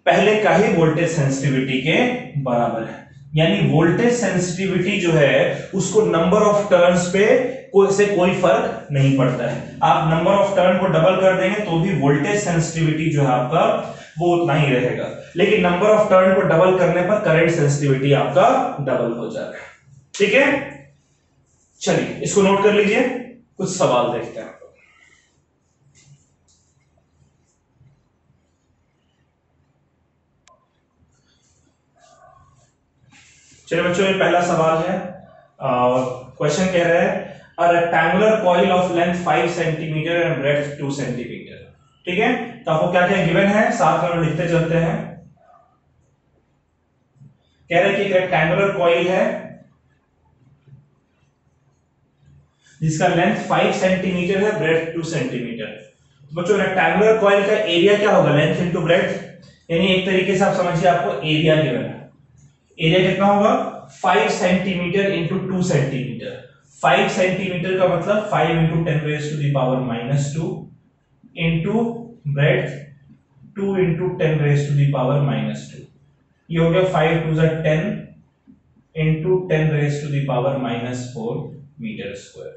पहले का ही वोल्टेज सेंसिटिविटी के बराबर है। यानी वोल्टेज सेंसिटिविटी जो है उसको नंबर ऑफ टर्न्स पे कोई फर्क नहीं पड़ता है। आप नंबर ऑफ टर्न को डबल कर देंगे तो भी वोल्टेज सेंसिटिविटी जो है आपका वो उतना ही रहेगा, लेकिन नंबर ऑफ टर्न को डबल करने पर करंट सेंसिटिविटी आपका डबल हो जाएगा, ठीक है। चलिए इसको नोट कर लीजिए, कुछ सवाल देखते हैं। चलिए बच्चों, ये पहला सवाल है। क्वेश्चन कह रहा है a rectangular coil of length 5 centimetre and breadth 2 centimetre, ठीक है। तो आपको क्या क्या गिवन है साथ में लिखते चलते हैं। कह रहे हैं कि एक रेक्टेंगुलर कॉइल है जिसका लेंथ 5 सेंटीमीटर है, ब्रेड्थ 2 सेंटीमीटर। तो बच्चों रेक्टेंगुलर कॉइल का एरिया क्या होगा? लेंथ इंटू ब्रेड्थ, यानी एक तरीके से आप समझिए आपको एरिया गिवन है। एरिया कितना होगा? 5 सेंटीमीटर इंटू 2 सेंटीमीटर। 5 सेंटीमीटर का मतलब 5 into 10 raise to the power -2 into breadth 2 into 10 raise to the power -2। ये हो गया 5 2 10 into 10 raise to the power -4 metre square.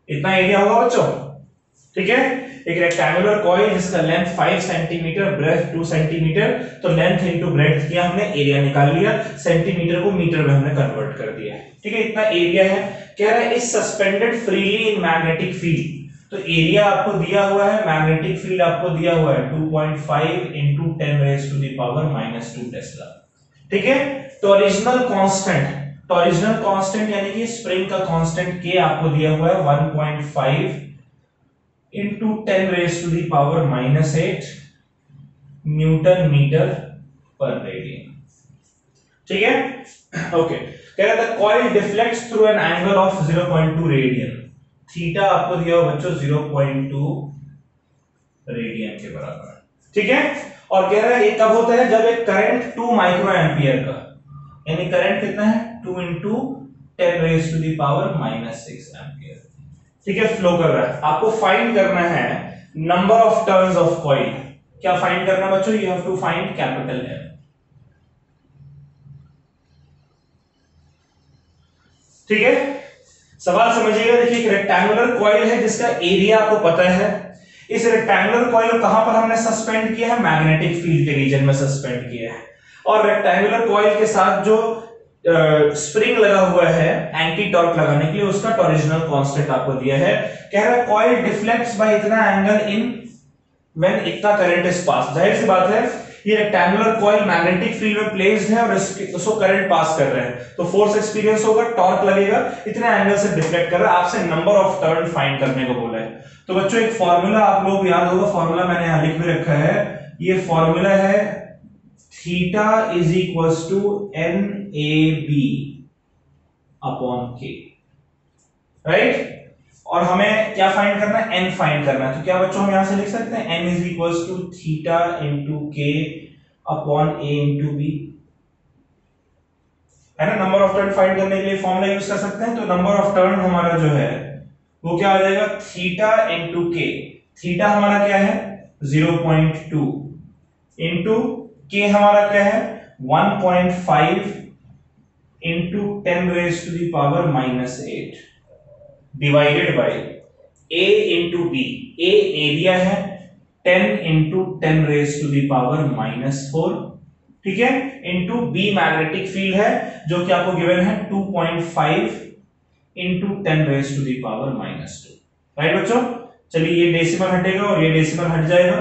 इतना एरिया होगा बच्चों, ठीक है। एक रेक्टेंगुलर कॉइल जिसका लेंथ 5 सेंटीमीटर, ब्रेड्थ 2 सेंटीमीटर, तो लेंथ इंटू ब्रेड्थ किया हमने, एरिया निकाल लिया, सेंटीमीटर को मीटर में हमने कन्वर्ट कर दिया, ठीक है। इतना एरिया है। कह रहा है is suspended freely in magnetic field. तो एरिया आपको दिया हुआ है, मैग्नेटिक फील्ड आपको दिया हुआ है 2.5 into 10 raise to the power -2 tesla, ठीक है। तो ओरिजिनल कांस्टेंट यानी कि स्प्रिंग का कांस्टेंट के आपको दिया हुआ है 1.5 into 10 raise to the power -8 newton metre पर रेडियन, ठीक है। ओके, कह रहा था coil deflects through an angle of 0.2 radian. Theta आपको दिया हुआ बच्चों 0.2 रेडियन के बराबर, ठीक है। और कह रहा है ये कब होता है? जब एक करंट 2 माइक्रो एम्पियर का, यानी करंट कितना है 2 into 10 raise to the power -6 ampere, ठीक है, फ्लो कर रहा है। आपको फाइंड करना है number of turns of coil. क्या फाइंड करना बच्चों? You have to find capital M, ठीक है। सवाल समझिएगा। देखिए एक रेक्टेंगुलर कॉइल है जिसका एरिया आपको पता है। इस रेक्टेंगुलर कॉइल को कहां पर हमने सस्पेंड किया है? मैग्नेटिक फील्ड के रीजन में सस्पेंड किया है। और रेक्टेंगुलर कॉइल के साथ जो स्प्रिंग लगा हुआ है एंटी टॉर्क लगाने के लिए, उसका टॉरिजनल कांस्टेंट आपको दिया है। कह रहा है कॉइल डिफ्लेक्ट्स बाय इतना एंगल इन व्हेन इतना करंट इज पास। जाहिर सी बात है ये रेक्टेंगुलर कॉइल मैग्नेटिक फील्ड में प्लेस्ड है और उसको करंट पास कर रहे हैं, तो फोर्स एक्सपीरियंस होगा, टॉर्क लगेगा, इतने एंगल से डिफ्लेक्ट कर रहा है। आपसे नंबर ऑफ टर्न फाइंड करने को बोला है। तो बच्चों एक फॉर्मूला आप लोग याद होगा, फॉर्मूला मैंने यहां लिख भी रखा है। ये फॉर्मूला है theta is equals to NAB upon K, right. और हमें क्या फाइंड करना है? n फाइंड करना है। तो क्या बच्चों हम यहां से लिख सकते हैं n is equals to theta into K upon A into B, है ना। नंबर ऑफ टर्न फाइंड करने के लिए फॉर्मूला यूज कर सकते हैं। तो नंबर ऑफ टर्न हमारा जो है वो क्या आ जाएगा? Theta into K। थीटा हमारा क्या है? 0.2 इंटू K हमारा क्या है? 1.5 into 10 raised to the power -8 divided by a into b। a area है, 10 into 10 raised to the power -4, ठीक है, into b मैग्नेटिक फील्ड है जो कि आपको गिवन है 2.5 into 10 raised to the power -2। Right बच्चों, चलिए ये डेसिमल हटेगा और ये डेसिमल हट जाएगा,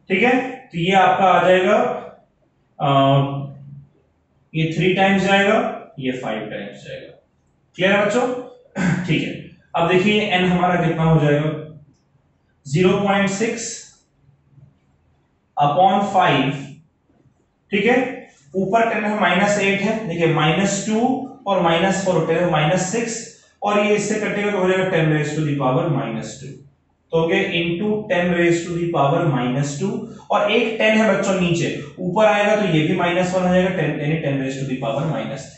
ठीक है, तो ये आपका आ जाएगा ये 3 टाइम्स जाएगा, ये 5 टाइम्स जाएगा। क्लियर है बच्चों? ठीक है, अब देखिए n हमारा कितना हो जाएगा, 0.6 अपॉन 5, ठीक है, ऊपर 10 है -8 है, देखिए -2 और -4 होते हैं -6 और ये इससे कटेगा तो हो जाएगा 10 रेज़ टू द पावर -2, तो हो गया into 10 raise to the power -2 और एक 10 है बच्चों नीचे, ऊपर आएगा तो ये भी -1 हो जाएगा, 10 यानी 10 रेज़ टू द पावर -3।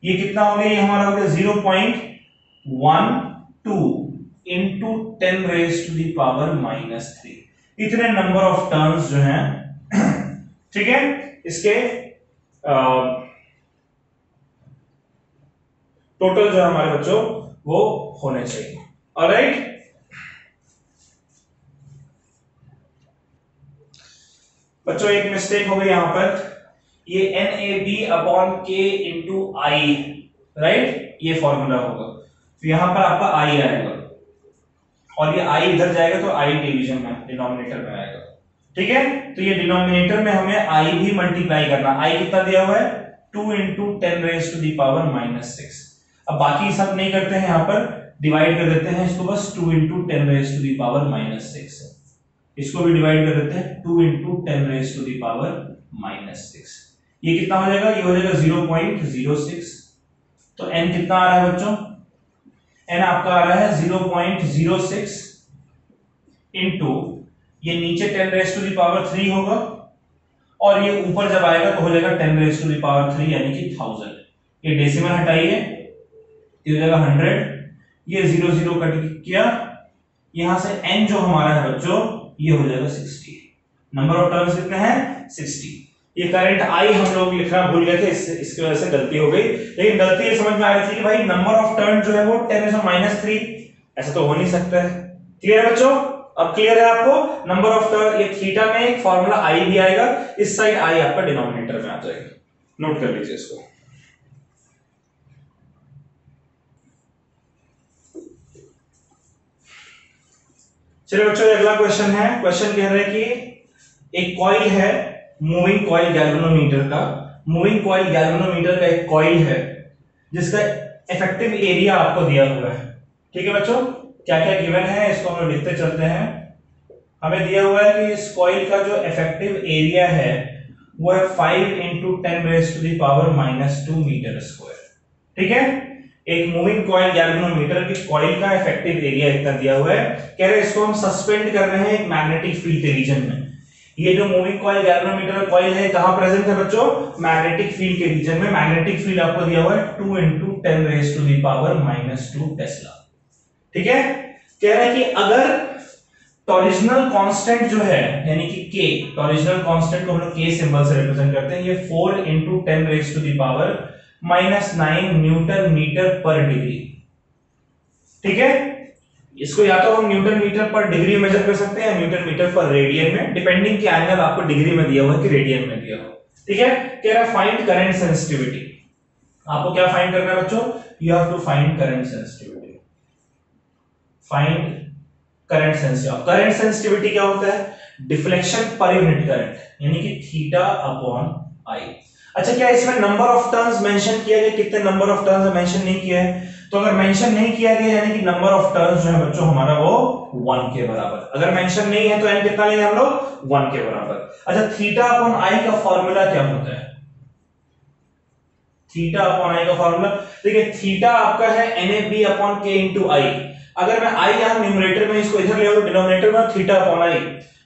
ये कितना हो गया, ये हमारा हो गया 0.12 into 10 raise to the power -3। इतने नंबर ऑफ टर्न्स जो हैं, ठीक है, इसके टोटल जो हमारे बच्चों वो होने चाहिए। ऑलराइट, बच्चों एक मिस्टेक हो गई यहां पर, ये NAB अपॉन K इंटू आई, राइट, ये फॉर्मूला होगा, तो यहां पर आपका I आएगा और ये I इधर जाएगा तो I डिवीजन में डिनोमिनेटर में आएगा, ठीक है, तो ये डिनोमिनेटर में हमें I भी मल्टीप्लाई करना। I कितना दिया हुआ है, 2 into 10 raise to the power -6। अब बाकी सब नहीं करते हैं, यहां पर डिवाइड कर देते हैं इसको, बस 2 into 10 raise to the power -6 है, इसको भी डिवाइड कर देते हैं 2 into 10 raise to the power -6। ये कितना हो जाएगा, ये हो जाएगा 0.06। तो n कितना आ रहा है बच्चों, n आपका आ रहा है 0.06 इंटू ये नीचे 10 रेज़ टू द पावर 3 होगा और ये ऊपर जब आएगा तो हो जाएगा 10 रेज़ टू द पावर 3 यानी कि 1000। ये डेसिमल हटाइए, ये हो जाएगा 100, ये 0 0 कट किया, यहां से n जो हमारा है बच्चों ये हो जाएगा 60। नंबर ऑफ टर्न्स कितने हैं, 60। ये करंट I हम लोग लिखना भूल गए थे, इसकी वजह से गलती हो गई, लेकिन गलती ये समझ में आ रही थी कि भाई नंबर ऑफ टर्न जो है वो 10⁻³ ऐसा तो हो नहीं सकता है। क्लियर है बच्चों? अब क्लियर है आपको, नंबर ऑफ टर्न, ये थीटा में एक फॉर्मूला I भी आएगा, इस साइड I आपका डिनोमिनेटर में आ जाएगा, नोट कर लीजिए इसको। चलिए बच्चों अगला क्वेश्चन है, क्वेश्चन कह रहे हैं कि एक कॉइल है, मूविंग कॉइल गैल्वेनोमीटर का, मूविंग कॉइल गैल्वेनोमीटर का एक कॉइल है जिसका इफेक्टिव एरिया आपको दिया हुआ है। ठीक है बच्चों, क्या क्या गिवन है इसको हम लोग लिखते चलते हैं। हमें दिया हुआ है कि इस कॉइल का जो इफेक्टिव एरिया है वो है 5 × 10⁻⁻² मीटर स्क्वायर। ठीक है, एक मूविंग कॉइल गैल्वेनोमीटर की कॉइल का इफेक्टिव एरिया इतना दिया हुआ है, कह रहे हैं इसको हम सस्पेंड कर रहे हैं एक मैग्नेटिक फील्ड के रीजन में। ये जो मूविंग कॉइल गैल्वेनोमीटर कॉइल है कहां प्रेजेंट है बच्चों, मैग्नेटिक फील्ड के रीजन में। मैग्नेटिक फील्ड आपको दिया हुआ है 2 × 10⁻⁻² टेस्ला। ठीक है, कह रहे हैं कि अगर टॉरिजनल कांस्टेंट जो है यानी कि k, टॉरिजनल कांस्टेंट को हम लोग k सिंबल से रिप्रेजेंट करते हैं, ये 4 × 10⁻⁹ न्यूटन मीटर पर डिग्री। ठीक है, इसको या तो हम न्यूटन मीटर पर डिग्री मेजर कर सकते हैं या न्यूटन मीटर पर रेडियन में, डिपेंडिंग कि एंगल आपको डिग्री में दिया हुआ है कि रेडियन में दिया हुआ। ठीक है, कह रहा है फाइंड करंट सेंसिटिविटी। आपको क्या फाइंड करना है बच्चों, you have to find current sensitivity. Find current sensitivity. Current sensitivity क्या होता है, डिफ्लेक्शन पर यूनिट करंट, यानी कि थीटा अपॉन आई। अच्छा, क्या इसमें नंबर ऑफ टर्न्स मेंशन किया गया, कितने नंबर ऑफ टर्न्स मेंशन नहीं किया है? तो अगर मेंशन नहीं किया गया यानी कि नंबर ऑफ टर्न्स जो है बच्चों हमारा वो 1 के बराबर। अगर मेंशन नहीं है तो n कितना लेंगे हम लोग, 1 के बराबर। अच्छा, थीटा अपॉन आई का फॉर्मूला क्या होता है? थीटा अपॉन आई का फॉर्मूला देखिए, थीटा आपका है NAB अपॉन K इंटू आई। अगर मैं आई यहां न्यूमरेटर में इसको इधर ले आऊं, डिनोमिनेटर में थीटा अपॉन आई,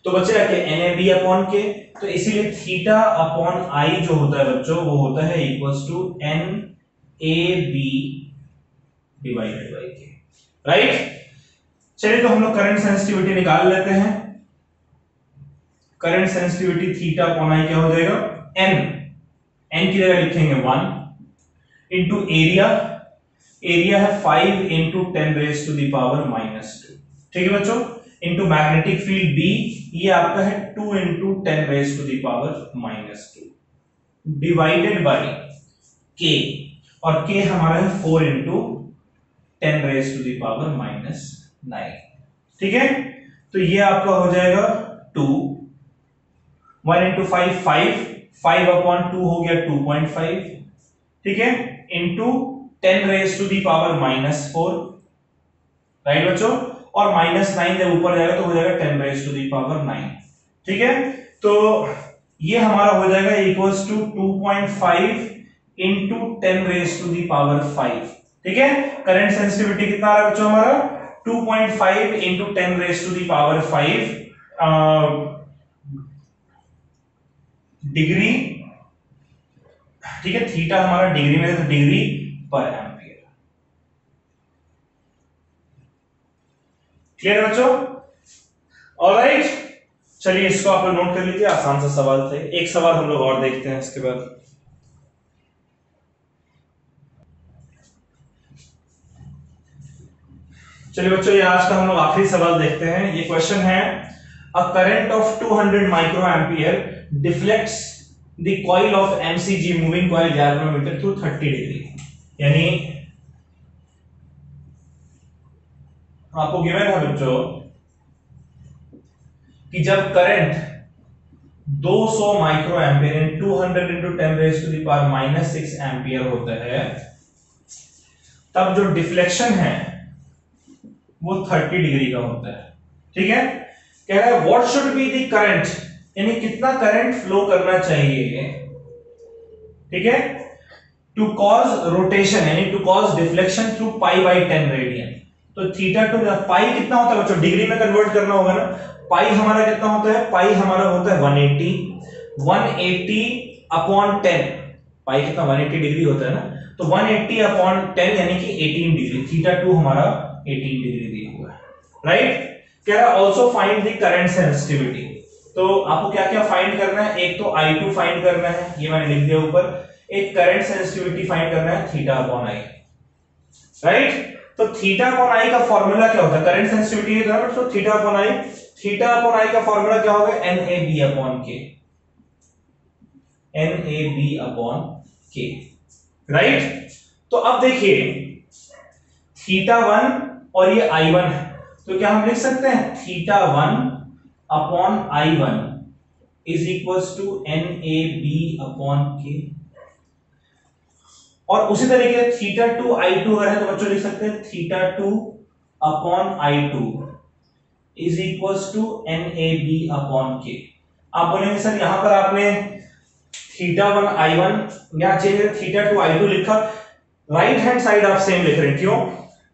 तो बचेगा क्या, NAB अपॉन K। तो इसीलिए थीटा अपॉन आई जो होता है बच्चों वो होता है equals to NAB divided by K, right. चलिए तो हम लोग करंट सेंसिटिविटी निकाल लेते हैं। Current sensitivity theta upon I क्या हो जाएगा, N n की जगह लिखेंगे 1 इंटू एरिया, एरिया है 5 into 10 raise to the power -2, ठीक है बच्चों, इंटू मैग्नेटिक फील्ड B, ये आपका है 2 into 10 raise to the power -2 divided by K, और K हमारा है 4 into 10 raise to the power -9, ठीक है। तो ये आपका हो जाएगा 2, 1 इंटू 5 5 अपॉन 2 हो गया 2.5, ठीक है, into 10 raise to the power -4, right बच्चों, और -9 जब ऊपर जाएगा तो हो जाएगा 10 रेज टू दी पावर 9, ठीक है। तो ये हमारा हो जाएगा equals to 2.5 into 10 raise to the power 5, ठीक है। करंट सेंसिटिविटी कितना आ रहा है बच्चों हमारा 2.5 into 10 raise to the power 5 degree, ठीक है, थीटा हमारा डिग्री में, तो डिग्री पर एम्पियर, क्लियर बच्चों, ऑलराइट। चलिए इसको आप लोग नोट कर लीजिए, आसान सा सवाल थे। एक सवाल हम लोग और देखते हैं इसके बाद। चलिए बच्चों, ये आज का हम लोग आखिरी सवाल देखते हैं। ये क्वेश्चन है, a current of 200 micro ampere deflects the coil of MCG moving coil galvanometer through 30 degree. यानी आपको गिवन है बच्चों कि जब current 200 micro ampere 200 into 10 raise to the power -6 ampere होता है, तब जो डिफ्लेक्शन है वो 30 डिग्री का होता है, ठीक है। कह रहा है what should be the current, यानी कितना करंट फ्लो करना चाहिए, ठीक है, टू कॉज रोटेशन यानी to cause deflection through π/10 radian. तो थीटा टू पाई कितना होता है बच्चों, डिग्री में कन्वर्ट करना होगा ना। पाई हमारा कितना होता है, पाई हमारा होता है 180 अपॉन 10, पाई कितना 180 डिग्री होता है ना, तो 180 अपॉन 10 यानी कि 18 डिग्री, थीटा टू हमारा 18 डिग्री दिया हुआ है, राइट। कह रहा है also find the current sensitivity. तो आपको क्या क्या फाइंड करना है, एक तो I2 फाइंड करना है, ये मैंने लिख दिया ऊपर, एक करंट सेंसिटिविटी फाइंड करना है थीटा अपॉन I, राइट। तो थीटा अपॉन I का फॉर्मूला क्या होता है, करंट सेंसिटिविटी है तो theta upon I, theta upon I का फॉर्मूला क्या होगा, NAB upon K, NAB upon K, right. तो अब देखिए थीटा 1 और ये I1 है, तो क्या हम लिख सकते हैं theta 1 upon I1 is equals to NAB upon K, और उसी तरीके से थीटा 2 I2 अगर है तो बच्चों लिख सकते हैं theta 2 upon I2 is equals to NAB upon K। आप बोलेंगे सर यहां पर आपने थीटा 1 I1 यहां चाहिए थीटा 2 I2 लिखा, राइट हैंड साइड आप सेम लिख रहे हैं, क्यों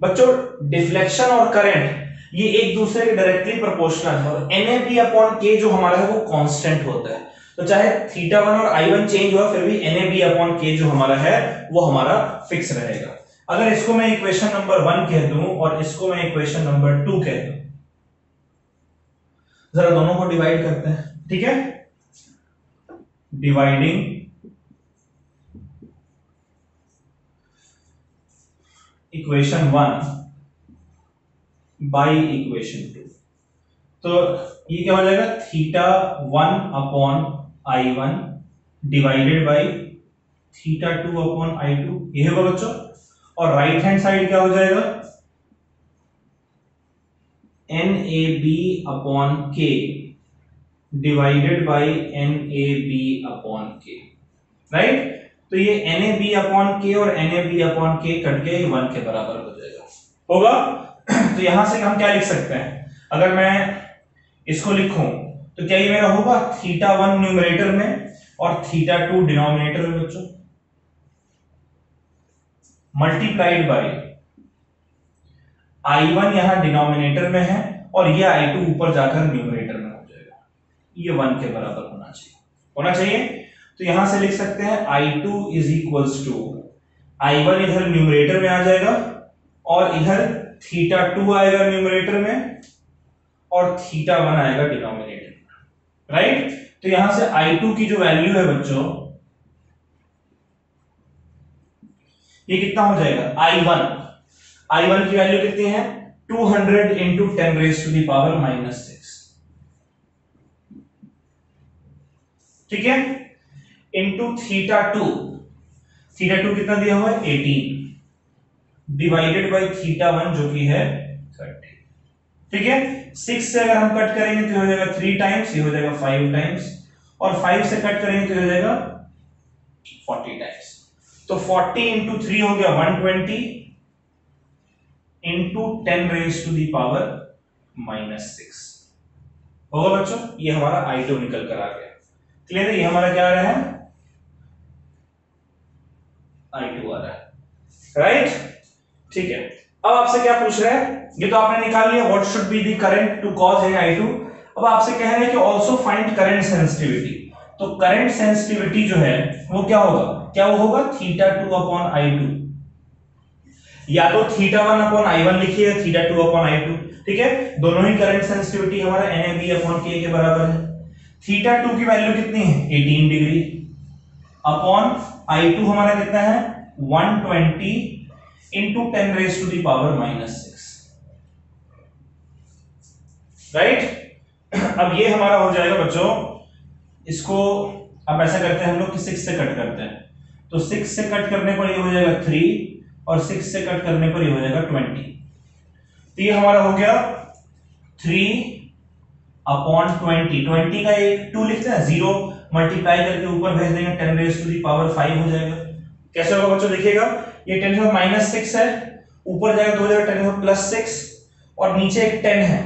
बच्चों, डिफ्लेक्शन और करंट ये एक दूसरे के डायरेक्टली प्रोपोर्शनल है, और NAB अपॉन K जो हमारा है वो कांस्टेंट होता है। तो चाहे थीटा 1 और I1 चेंज हुआ फिर भी NAB अपॉन K जो हमारा है वो हमारा फिक्स रहेगा। अगर इसको मैं इक्वेशन नंबर 1 कह दूं और इसको मैं इक्वेशन नंबर 2 कह दूं, जरा दोनों को डिवाइड करते हैं, ठीक है, डिवाइडिंग इक्वेशन 1 बाई इक्वेशन 2, तो ये क्या हो जाएगा theta 1 upon I1 divided by theta 2 upon I2, ये होगा बच्चों, और राइट हैंड साइड क्या हो जाएगा NAB upon K divided by NAB upon K, right. तो ये NAB अपॉन K और NAB अपॉन K कट के 1 के बराबर हो जाएगा, होगा। तो यहां से हम क्या लिख सकते हैं, अगर मैं इसको लिखूं तो क्या ये मेरा होगा थीटा 1 न्यूमरेटर में और थीटा 2 डिनोमिनेटर में बच्चों, मल्टीप्लाइड बाय I1 यहां डिनोमिनेटर में है और ये I2 ऊपर जाकर न्यूमरेटर में हो जाएगा, ये 1 के बराबर होना चाहिए। तो यहां से लिख सकते हैं I2 is equals to I1 इधर न्यूमरेटर में आ जाएगा और इधर थीटा 2 आएगा न्यूमरेटर में और थीटा 1 आएगा डिनोमिनेटर में, राइट। तो यहां से I2 की जो वैल्यू है बच्चों ये कितना हो जाएगा I1 की वैल्यू कितनी है 200 into 10 raise to the power -6, ठीक है, इंटू θ2 कितना दिया हुआ है 18 डिवाइडेड बाय θ1 जो कि है 30, ठीक है। 6 से अगर हम कट करेंगे तो हो जाएगा 3 टाइम्स, ये हो जाएगा 5 टाइम्स, और 5 से कट करेंगे तो हो जाएगा 40 टाइम्स। तो 40 इंटू 3 हो गया 120 into 10 raise to the power -6 होगा बच्चों। ये हमारा I2 निकल कर आ गया, क्लियर है। ये हमारा क्या आ रहा है I2 आ रहा है, राइट, ठीक है। अब आपसे क्या पूछ रहा है, ये तो आपने निकाल लिया what should be the current to cause in I2। अब आपसे कह रहे हैं कि आल्सो फाइंड करंट सेंसिटिविटी। तो करंट सेंसिटिविटी जो है वो क्या होगा, वो होगा θ2 अपॉन I2, या तो θ1 अपॉन I1 लिखिए, θ2 अपॉन I2, ठीक है। दोनों ही करंट सेंसिटिविटी हमारा NAB अपॉन K के बराबर है। θ2 की वैल्यू कितनी है 18 डिग्री अपॉन I2 हमारा कितना है 120 into 10 raise to the power -6, right. अब ये हमारा हो जाएगा बच्चों, इसको अब ऐसा करते हैं हम लोग कि 6 से कट करते हैं, तो 6 से कट करने पर ये हो जाएगा 3 और 6 से कट करने पर ये हो जाएगा 20। तो ये हमारा हो गया 3 अपॉन 20 का एक 2 लिखते हैं, 0 मल्टीप्लाई करके ऊपर भेज देंगे 10 रेज टू दी पावर 5 हो जाएगा। कैसे होगा बच्चों, देखिएगा ये 10 to -6 है, ऊपर जाएगा तो हो जाएगा 10 to +6 और नीचे एक 10 है,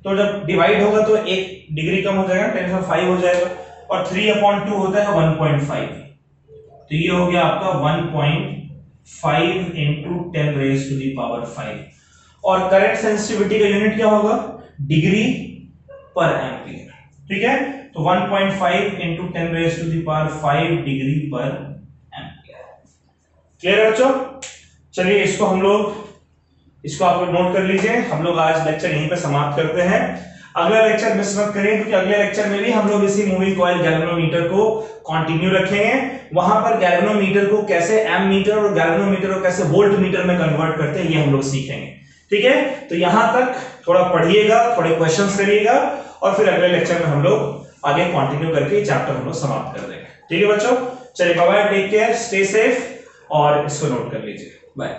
तो जब डिवाइड होगा तो 1 डिग्री कम हो जाएगा 10 to 5 हो जाएगा, और 3/2 होता है 1.5, तो ये हो गया आपका 1.5 into 10 raise to the power 5। और करंट सेंसिटिविटी का यूनिट क्या होगा डिग्री पर एम्पियर, ठीक है। तो 1.5 into 10 raise to the power 5 degree पर एम्पियर, क्लियर है बच्चों। चलिए इसको आप लोग नोट कर लीजिए। हम लोग आज लेक्चर यहीं पे समाप्त करते हैं। अगला लेक्चर मिस मत करिए, क्योंकि अगले लेक्चर में भी हम लोग इसी मूविंग कॉइल गैल्वेनोमीटर को कंटिन्यू रखेंगे। वहां पर गैल्वेनोमीटर को कैसे एमीटर और गैल्वेनोमीटर को कैसे वोल्ट मीटर में कन्वर्ट करते हैं ये हम लोग सीखेंगे, ठीक है। तो यहां तक थोड़ा पढ़िएगा, थोड़े क्वेश्चंस करिएगा, और फिर अगले लेक्चर में हम लोग आगे कंटिन्यू करके चैप्टर हम लोग समाप्त कर देंगे, ठीक है बच्चों। चलिए bye bye, take care, stay safe, और इसको नोट कर लीजिए, बाय।